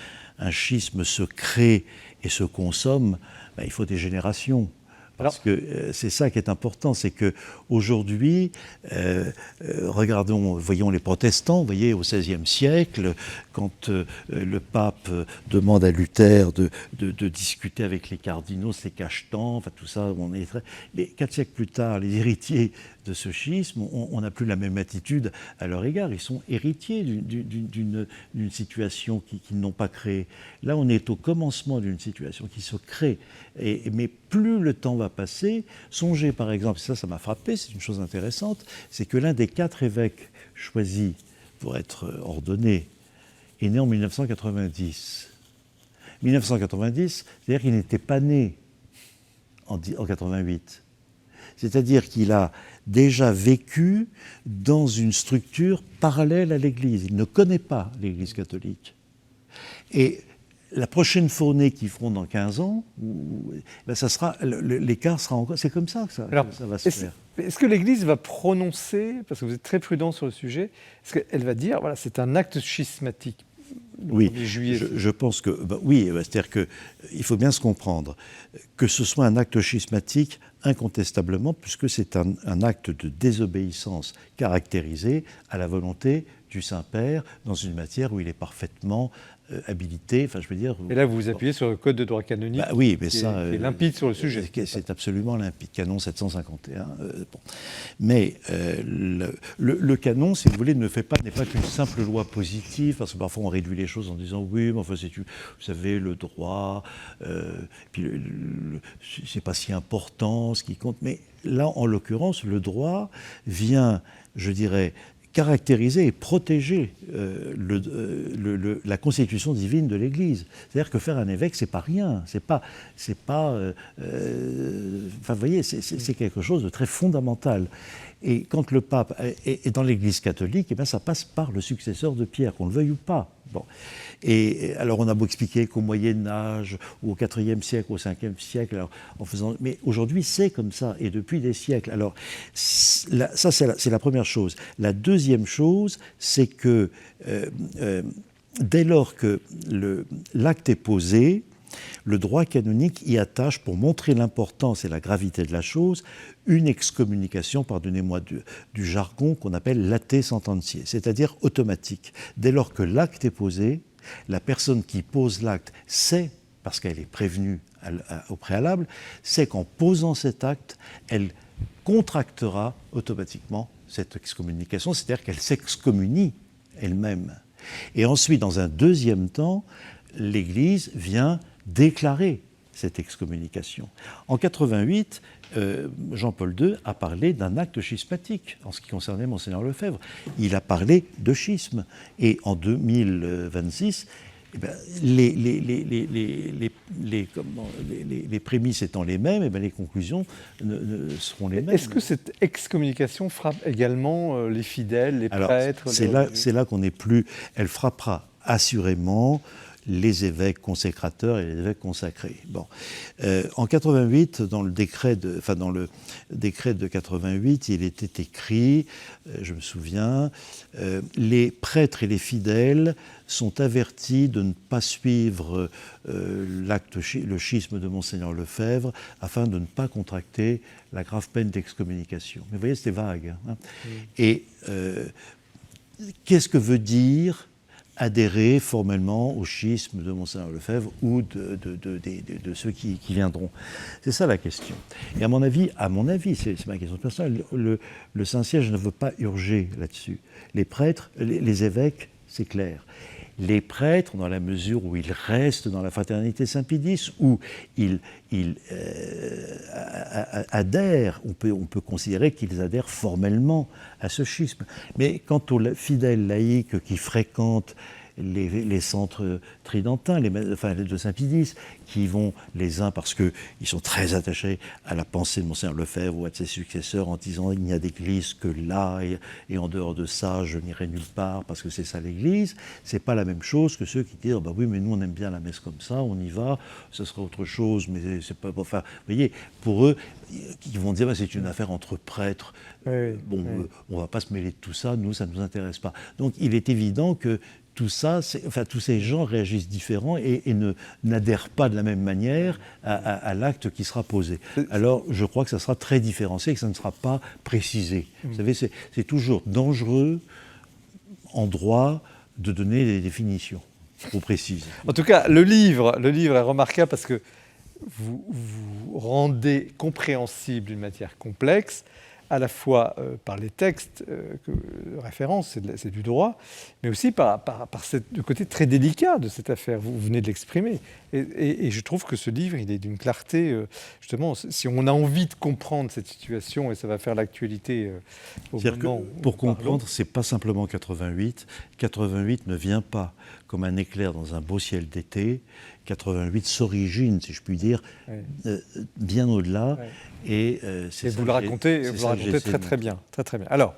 schisme se crée et se consomme, il faut des générations. Parce que c'est ça qui est important, c'est qu'aujourd'hui, voyons les protestants, vous voyez, au XVIe siècle, quand le pape demande à Luther de discuter avec les cardinaux, c'est cachetant, enfin tout ça, mais 4 siècles plus tard, les héritiers de ce schisme, on n'a plus la même attitude à leur égard. Ils sont héritiers d'une situation qu'ils n'ont pas créée. Là, on est au commencement d'une situation qui se crée. Mais plus le temps va passer, songez par exemple, ça m'a frappé, c'est une chose intéressante, c'est que l'un des 4 évêques choisis pour être ordonné est né en 1990. 1990, c'est-à-dire qu'il n'était pas né en 88. C'est-à-dire qu'il a déjà vécu dans une structure parallèle à l'Église. Il ne connaît pas l'Église catholique. Et la prochaine fournée qu'ils feront dans 15 ans, l'écart sera encore... C'est comme ça que ça va se faire. Est-ce que l'Église va prononcer, parce que vous êtes très prudent sur le sujet, est-ce qu'elle va dire, voilà, c'est un acte schismatique? Oui, je pense que... oui, c'est-à-dire qu'il faut bien se comprendre. Que ce soit un acte schismatique, incontestablement, puisque c'est un acte de désobéissance caractérisé à la volonté du Saint-Père dans une matière où il est parfaitement habilité, enfin je veux dire... Et là vous vous appuyez sur le Code de droit canonique oui, mais qui est limpide sur le sujet. C'est absolument limpide, canon 751. Mais le canon, si vous voulez, n'est pas qu'une simple loi positive, parce que parfois on réduit les choses en disant oui, mais enfin vous savez, le droit, puis c'est pas si important, ce qui compte. Mais là, en l'occurrence, le droit vient, je dirais, caractériser et protéger la constitution divine de l'Église. C'est-à-dire que faire un évêque, c'est pas rien. Enfin, vous voyez, c'est quelque chose de très fondamental. Et quand le pape est dans l'Église catholique, eh bien, ça passe par le successeur de Pierre, qu'on le veuille ou pas. Bon. Et alors on a beau expliquer qu'au Moyen-Âge, ou au IVe siècle, au Ve siècle, alors, mais aujourd'hui c'est comme ça, et depuis des siècles. Alors ça c'est la première chose. La deuxième chose, c'est que dès lors que l'acte est posé, le droit canonique y attache, pour montrer l'importance et la gravité de la chose, une excommunication, pardonnez-moi du jargon, qu'on appelle late sententie, c'est-à-dire automatique. Dès lors que l'acte est posé, la personne qui pose l'acte sait, parce qu'elle est prévenue au préalable, sait qu'en posant cet acte, elle contractera automatiquement cette excommunication, c'est-à-dire qu'elle s'excommunie elle-même. Et ensuite, dans un deuxième temps, l'Église vient déclarer cette excommunication. En 88, Jean-Paul II a parlé d'un acte schismatique en ce qui concernait Monseigneur Lefebvre. Il a parlé de schisme. Et en 2026, eh bien, les prémices étant les mêmes, eh bien, les conclusions seront les mêmes. Est-ce que cette excommunication frappe également les fidèles, les prêtres? C'est là qu'on n'est plus... Elle frappera assurément les évêques consécrateurs et les évêques consacrés. Bon. En 88, dans le décret de 88, il était écrit, je me souviens, les prêtres et les fidèles sont avertis de ne pas suivre le schisme de Monseigneur Lefebvre afin de ne pas contracter la grave peine d'excommunication. Mais vous voyez, c'était vague. Hein. Et qu'est-ce que veut dire adhérer formellement au schisme de Monseigneur Lefebvre ou de ceux qui viendront? C'est ça la question. Et à mon avis, c'est ma question personnelle, le Saint-Siège ne veut pas urger là-dessus. Les prêtres, les évêques, c'est clair. Les prêtres, dans la mesure où ils restent dans la fraternité Saint-Pie X, où ils adhèrent, on peut considérer qu'ils adhèrent formellement à ce schisme. Mais quant aux fidèles laïcs qui fréquentent les centres tridentins, de Saint-Pie X, qui vont les uns parce qu'ils sont très attachés à la pensée de Monseigneur Lefebvre ou à de ses successeurs en disant il n'y a d'église que là et en dehors de ça je n'irai nulle part parce que c'est ça l'église. C'est pas la même chose que ceux qui disent bah oui mais nous on aime bien la messe comme ça, on y va, ce serait autre chose mais c'est pas. Enfin, vous voyez, pour eux qui vont dire bah, c'est une affaire entre prêtres. On va pas se mêler de tout ça, nous ça ne nous intéresse pas. Donc il est évident que tout ça, tous ces gens réagissent différents et n'adhèrent pas de la même manière à l'acte qui sera posé. Alors, je crois que ça sera très différencié et que ça ne sera pas précisé. Vous savez, c'est toujours dangereux en droit de donner des définitions trop précises. En tout cas, le livre est remarquable parce que vous rendez compréhensible une matière complexe, à la fois par les textes de référence, c'est du droit, mais aussi par le côté très délicat de cette affaire. Vous venez de l'exprimer. Et je trouve que ce livre, il est d'une clarté, justement, si on a envie de comprendre cette situation, et ça va faire l'actualité au moment où pour comprendre, ce n'est pas simplement 88. 88 ne vient pas comme un éclair dans un beau ciel d'été. 88 s'origine, si je puis dire, bien au-delà. Ouais. Et vous le racontez très très bien, très très bien. Alors,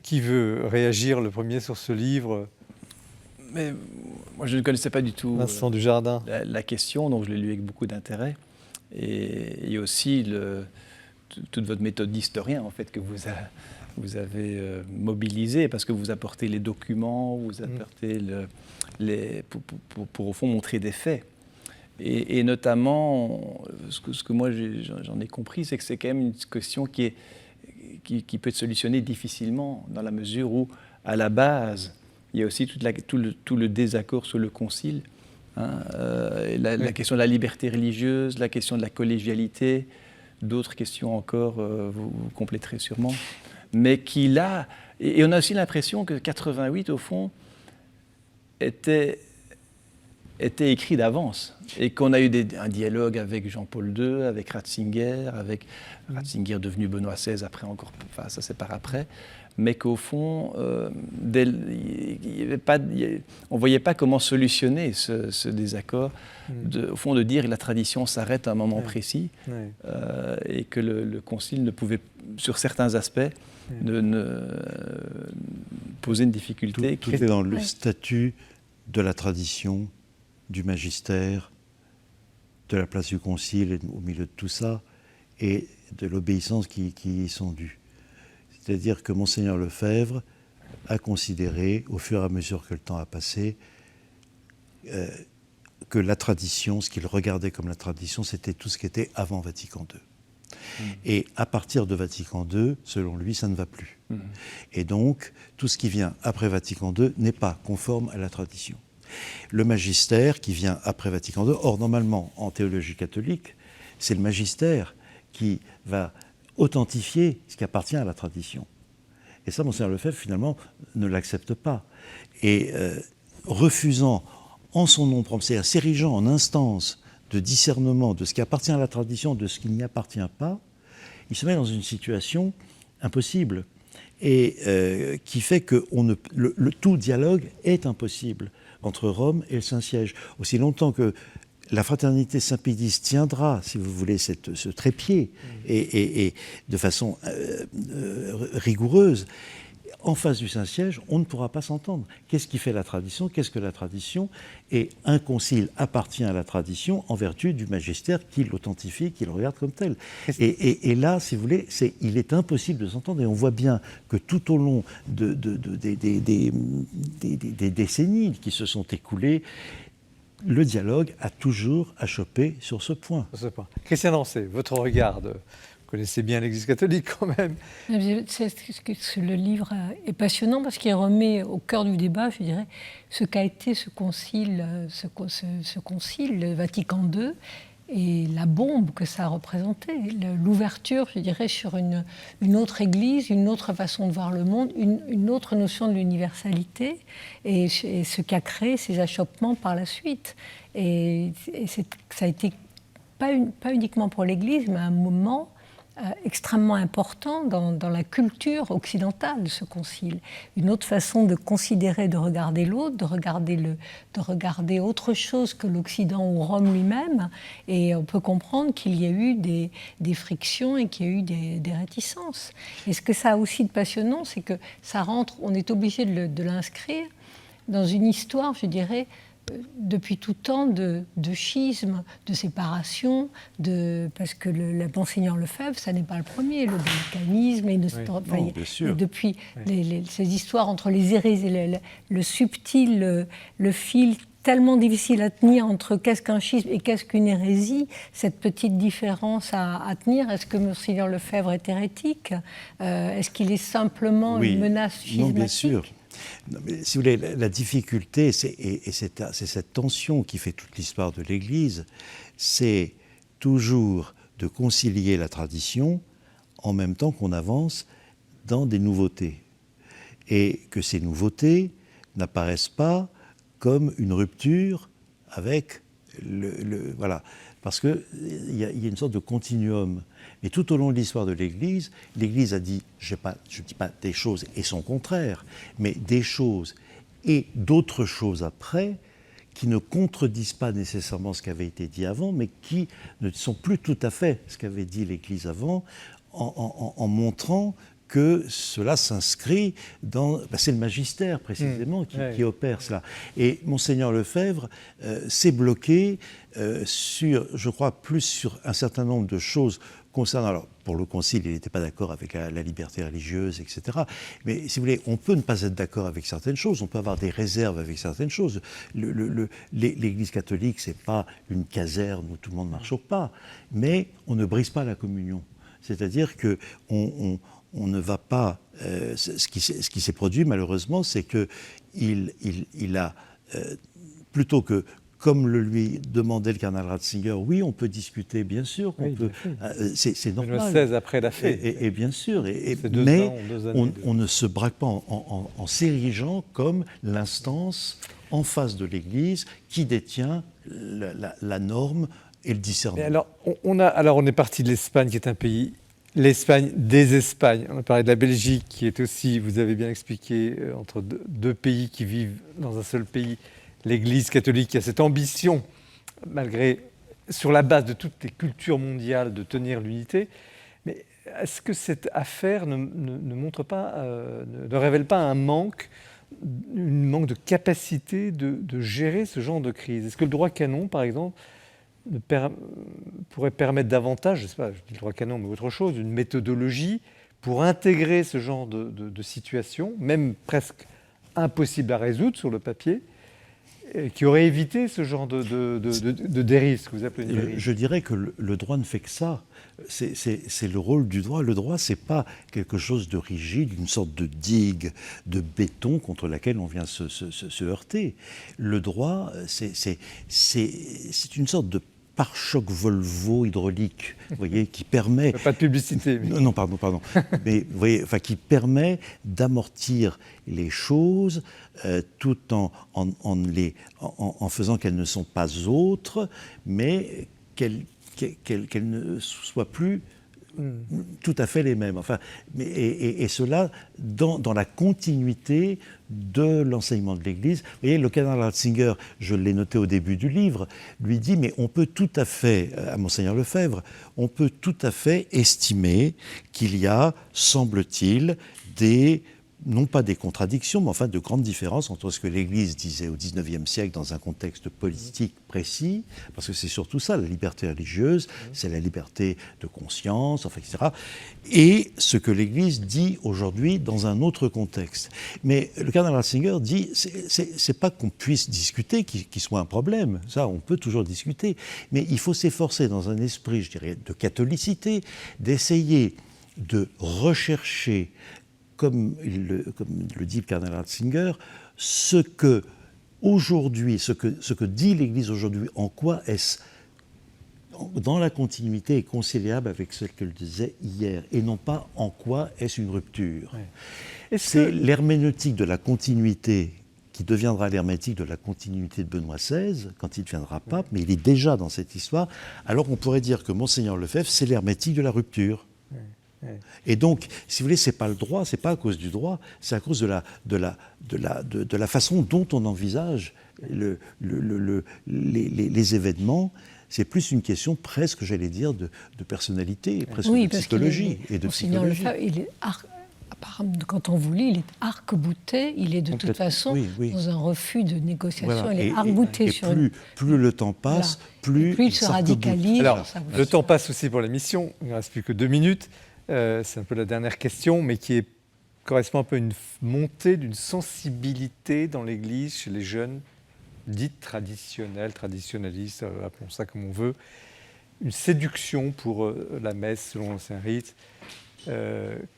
qui veut réagir le premier sur ce livre? Mais moi, je ne connaissais pas du tout Vincent Dujardin. la question, donc je l'ai lu avec beaucoup d'intérêt. Et aussi toute votre méthode d'historien, en fait, que vous avez mobilisée, parce que vous apportez les documents, vous apportez pour au fond montrer des faits. Et notamment, ce que moi j'en ai compris, c'est que c'est quand même une question qui peut être solutionnée difficilement, dans la mesure où, à la base, il y a aussi tout le désaccord sur le concile, hein, la question de la liberté religieuse, la question de la collégialité, d'autres questions encore, vous compléterez sûrement, mais et on a aussi l'impression que 88, au fond, était était écrit d'avance et qu'on a eu un dialogue avec Jean-Paul II, avec Ratzinger devenu Benoît XVI après encore, enfin ça c'est par après, mais qu'au fond, on ne voyait pas comment solutionner ce désaccord, au fond de dire que la tradition s'arrête à un moment précis et que le Concile ne pouvait, sur certains aspects, poser une difficulté. Tout est dans le statut de la tradition, du magistère, de la place du Concile au milieu de tout ça, et de l'obéissance qui y sont dues. C'est-à-dire que Monseigneur Lefebvre a considéré, au fur et à mesure que le temps a passé, que la tradition, ce qu'il regardait comme la tradition, c'était tout ce qui était avant Vatican II. Et à partir de Vatican II, selon lui, ça ne va plus. Et donc, tout ce qui vient après Vatican II n'est pas conforme à la tradition. Le magistère qui vient après Vatican II, or normalement, en théologie catholique, c'est le magistère qui va authentifier ce qui appartient à la tradition. Et ça, Monseigneur Lefebvre, finalement, ne l'accepte pas. Et refusant, en son nom propre, c'est-à-dire s'érigeant en instance de discernement de ce qui appartient à la tradition, de ce qui n'y appartient pas, il se met dans une situation impossible et qui fait que tout dialogue est impossible entre Rome et le Saint-Siège. Aussi longtemps que la fraternité Saint-Pédis tiendra, si vous voulez, ce trépied, et de façon rigoureuse, en face du Saint-Siège, on ne pourra pas s'entendre. Qu'est-ce qui fait la tradition? Qu'est-ce que la tradition? Et un concile appartient à la tradition en vertu du magistère qui l'authentifie, qui le regarde comme tel. Et là, si vous voulez, il est impossible de s'entendre. Et on voit bien que tout au long des décennies qui se sont écoulées, le dialogue a toujours achoppé sur ce point. Christian Dancé, votre regard, vous connaissez bien l'Église catholique quand même. Le livre est passionnant parce qu'il remet au cœur du débat, je dirais, ce qu'a été ce concile, le Vatican II, et la bombe que ça a représenté, l'ouverture, je dirais, sur une autre Église, une autre façon de voir le monde, une autre notion de l'universalité, et ce qui a créé ces achoppements par la suite. Et ça a été pas uniquement pour l'Église, mais un moment extrêmement important dans la culture occidentale de ce concile. Une autre façon de considérer, de regarder l'autre, de regarder autre chose que l'Occident ou Rome lui-même. Et on peut comprendre qu'il y a eu des frictions et qu'il y a eu des réticences. Et ce que ça a aussi de passionnant, c'est que ça rentre, on est obligé de l'inscrire dans une histoire, je dirais, depuis tout temps de schisme, de séparation, parce que le Monseigneur Lefebvre, ça n'est pas le premier, le gallicanisme, et depuis ces histoires entre les hérésies, le subtil, le fil tellement difficile à tenir entre qu'est-ce qu'un schisme et qu'est-ce qu'une hérésie, cette petite différence à tenir. Est-ce que Monseigneur Lefebvre est hérétique? Est-ce qu'il est simplement une menace schismatique? Non, bien sûr. Non, mais, si vous voulez, la difficulté, c'est cette tension qui fait toute l'histoire de l'Église, c'est toujours de concilier la tradition en même temps qu'on avance dans des nouveautés. Et que ces nouveautés n'apparaissent pas comme une rupture avec voilà. Parce qu'il y a une sorte de continuum. Mais tout au long de l'histoire de l'Église, l'Église a dit, je ne dis pas des choses et son contraire, mais des choses et d'autres choses après, qui ne contredisent pas nécessairement ce qui avait été dit avant, mais qui ne sont plus tout à fait ce qu'avait dit l'Église avant, en montrant que cela s'inscrit dans... c'est le magistère, précisément, qui opère cela. Et Monseigneur Lefebvre s'est bloqué sur, je crois, plus sur un certain nombre de choses concernant... Alors, pour le Concile, il n'était pas d'accord avec la liberté religieuse, etc. Mais, si vous voulez, on peut ne pas être d'accord avec certaines choses, on peut avoir des réserves avec certaines choses. L'Église catholique, ce n'est pas une caserne où tout le monde marche au pas, mais on ne brise pas la communion. C'est-à-dire que on ne va pas... ce qui s'est produit, malheureusement, c'est qu'il a, plutôt que, comme le lui demandait le cardinal Ratzinger, oui, on peut discuter, bien sûr, c'est normal. Le 16 après l'a fait. Et bien sûr, mais on ne se braque pas en s'érigeant comme l'instance en face de l'Église qui détient la norme et le discernement. Et alors, on est parti de l'Espagne, qui est un pays, l'Espagne des Espagnes. On a parlé de la Belgique, qui est aussi, vous avez bien expliqué, entre deux pays qui vivent dans un seul pays. L'Église catholique qui a cette ambition, malgré, sur la base de toutes les cultures mondiales, de tenir l'unité. Mais est-ce que cette affaire ne montre pas, ne révèle pas un manque de capacité de gérer ce genre de crise? Est-ce que le droit canon, par exemple, pourrait permettre davantage, je ne sais pas, je dis le droit canon, mais autre chose, une méthodologie pour intégrer ce genre de situation, même presque impossible à résoudre sur le papier, qui aurait évité ce genre de dérive, ce que vous appelez une dérive? Je dirais que le droit ne fait que ça. C'est le rôle du droit. Le droit, c'est pas quelque chose de rigide, une sorte de digue de béton contre laquelle on vient se heurter. Le droit, c'est une sorte de pare-choc Volvo hydraulique, vous voyez, qui permet... Pas de publicité. Mais... Non, pardon. Mais vous voyez, enfin, qui permet d'amortir les choses tout en faisant qu'elles ne sont pas autres, mais qu'elles ne soient plus tout à fait les mêmes. Enfin, et cela dans la continuité de l'enseignement de l'Église. Vous voyez, le cardinal Ratzinger, je l'ai noté au début du livre, lui dit, mais on peut tout à fait, à Monseigneur Lefebvre, on peut tout à fait estimer qu'il y a, semble-t-il, non pas des contradictions, mais enfin de grandes différences entre ce que l'Église disait au XIXe siècle dans un contexte politique précis, parce que c'est surtout ça, la liberté religieuse, c'est la liberté de conscience, enfin, etc., et ce que l'Église dit aujourd'hui dans un autre contexte. Mais le cardinal Ratzinger dit, c'est pas qu'on puisse discuter, qu'il soit un problème, ça on peut toujours discuter, mais il faut s'efforcer dans un esprit, je dirais, de catholicité, d'essayer de rechercher, comme le dit le cardinal Ratzinger, ce que dit l'Église aujourd'hui, en quoi est-ce, dans la continuité, est conciliable avec ce qu'elle disait hier, et non pas en quoi est-ce une rupture. Ouais. C'est l'herméneutique de la continuité qui deviendra l'herméneutique de la continuité de Benoît XVI, quand il deviendra pape, mais il est déjà dans cette histoire, alors qu'on pourrait dire que Monseigneur Lefebvre, c'est l'hermétique de la rupture. Et donc, si vous voulez, c'est pas le droit, c'est pas à cause du droit, c'est à cause de la façon dont on envisage les événements. C'est plus une question presque, j'allais dire, de personnalité, presque de psychologie et de psychologie. Apparemment, quand on vous lit, il est arc-bouté, il est de toute façon dans un refus de négociation, voilà. Il est arc-bouté sur... Plus le temps passe, plus il se radicalise. Alors, le temps passe aussi pour l'émission, il ne reste plus que 2 minutes. C'est un peu la dernière question, mais qui correspond un peu à une montée d'une sensibilité dans l'Église chez les jeunes, dites traditionnels, traditionnalistes, appelons ça comme on veut, une séduction pour la messe selon l'ancien rite.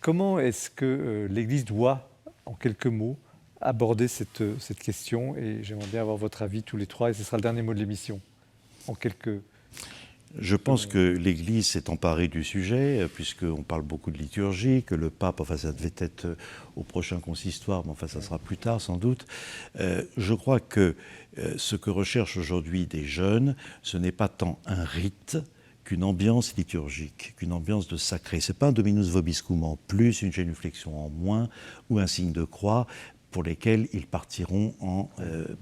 Comment est-ce que l'Église doit, en quelques mots, aborder cette question? Et j'aimerais bien avoir votre avis tous les 3, et ce sera le dernier mot de l'émission, en quelques... Je pense que l'Église s'est emparée du sujet, puisqu'on parle beaucoup de liturgie, que le pape, enfin ça devait être au prochain consistoire, mais enfin ça sera plus tard sans doute. Je crois que ce que recherchent aujourd'hui des jeunes, ce n'est pas tant un rite qu'une ambiance liturgique, qu'une ambiance de sacré. Ce n'est pas un Dominus Vobiscum en plus, une génuflexion en moins, ou un signe de croix, pour lesquels ils partiront en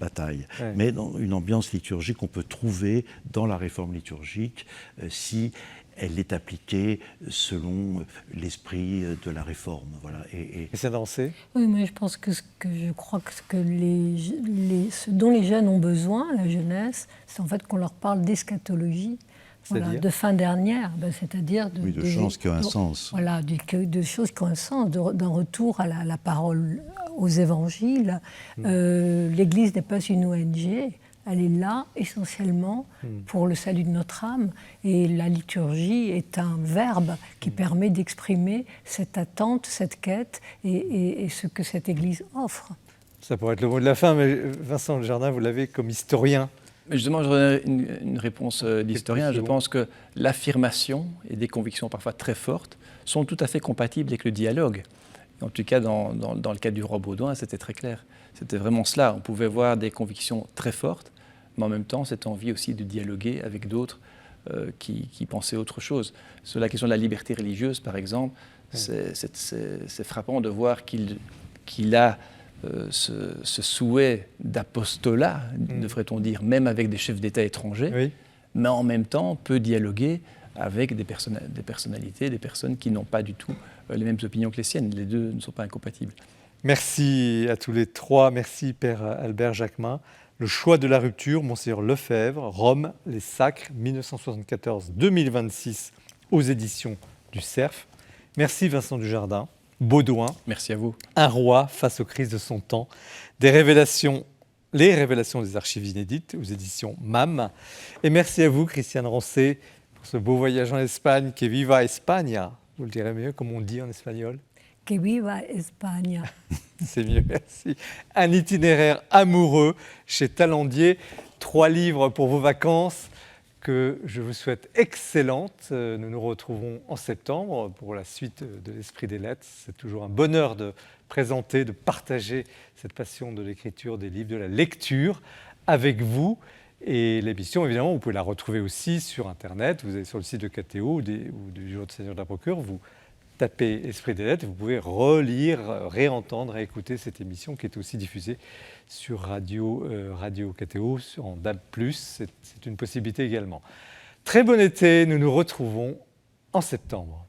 bataille. Ouais. Mais dans une ambiance liturgique qu'on peut trouver dans la réforme liturgique si elle est appliquée selon l'esprit de la réforme. Voilà. Et c'est dansé ? Oui, mais je pense que je crois que ce dont les jeunes ont besoin, la jeunesse, c'est en fait qu'on leur parle d'eschatologie. Voilà, de fin dernière, c'est-à-dire de choses qui ont un sens. Voilà, de choses qui ont un sens, d'un retour à la parole, aux évangiles. L'Église n'est pas une ONG, elle est là essentiellement pour le salut de notre âme. Et la liturgie est un verbe qui permet d'exprimer cette attente, cette quête et ce que cette Église offre. Ça pourrait être le mot de la fin, mais Vincent Desjardins, vous l'avez comme historien. Justement, je donnerai une réponse d'historien. Je pense que l'affirmation et des convictions parfois très fortes sont tout à fait compatibles avec le dialogue. En tout cas, dans le cas du roi Baudouin, c'était très clair. C'était vraiment cela. On pouvait voir des convictions très fortes, mais en même temps, cette envie aussi de dialoguer avec d'autres qui pensaient autre chose. Sur la question de la liberté religieuse, par exemple, c'est frappant de voir qu'il a ce souhait d'apostolat, devrait-on dire, même avec des chefs d'État étrangers, mais en même temps peut dialoguer avec des personnalités, des personnes qui n'ont pas du tout les mêmes opinions que les siennes. Les deux ne sont pas incompatibles. Merci à tous les trois. Merci Père Albert Jacquemin. Le choix de la rupture, Monseigneur Lefebvre, Rome, les Sacres, 1974-2026, aux éditions du Cerf. Merci Vincent Dujardin. Baudouin. Merci à vous. Un roi face aux crises de son temps. Les révélations des archives inédites, aux éditions MAM. Et merci à vous, Christiane Rancé, pour ce beau voyage en Espagne. Que viva España. Vous le direz mieux, comme on dit en espagnol. Que viva España. C'est mieux, merci. Un itinéraire amoureux chez Talandier. 3 livres pour vos vacances que je vous souhaite excellentes. Nous nous retrouvons en septembre pour la suite de l'Esprit des Lettres. C'est toujours un bonheur de présenter, de partager cette passion de l'écriture, des livres, de la lecture avec vous. Et l'émission, évidemment, vous pouvez la retrouver aussi sur Internet. Vous allez sur le site de KTO ou du Jour de Seigneur de la Procure. Vous tapez Esprit des Lettres, vous pouvez relire, réentendre, réécouter cette émission qui est aussi diffusée sur Radio KTO, en DAB+. C'est une possibilité également. Très bon été, nous nous retrouvons en septembre.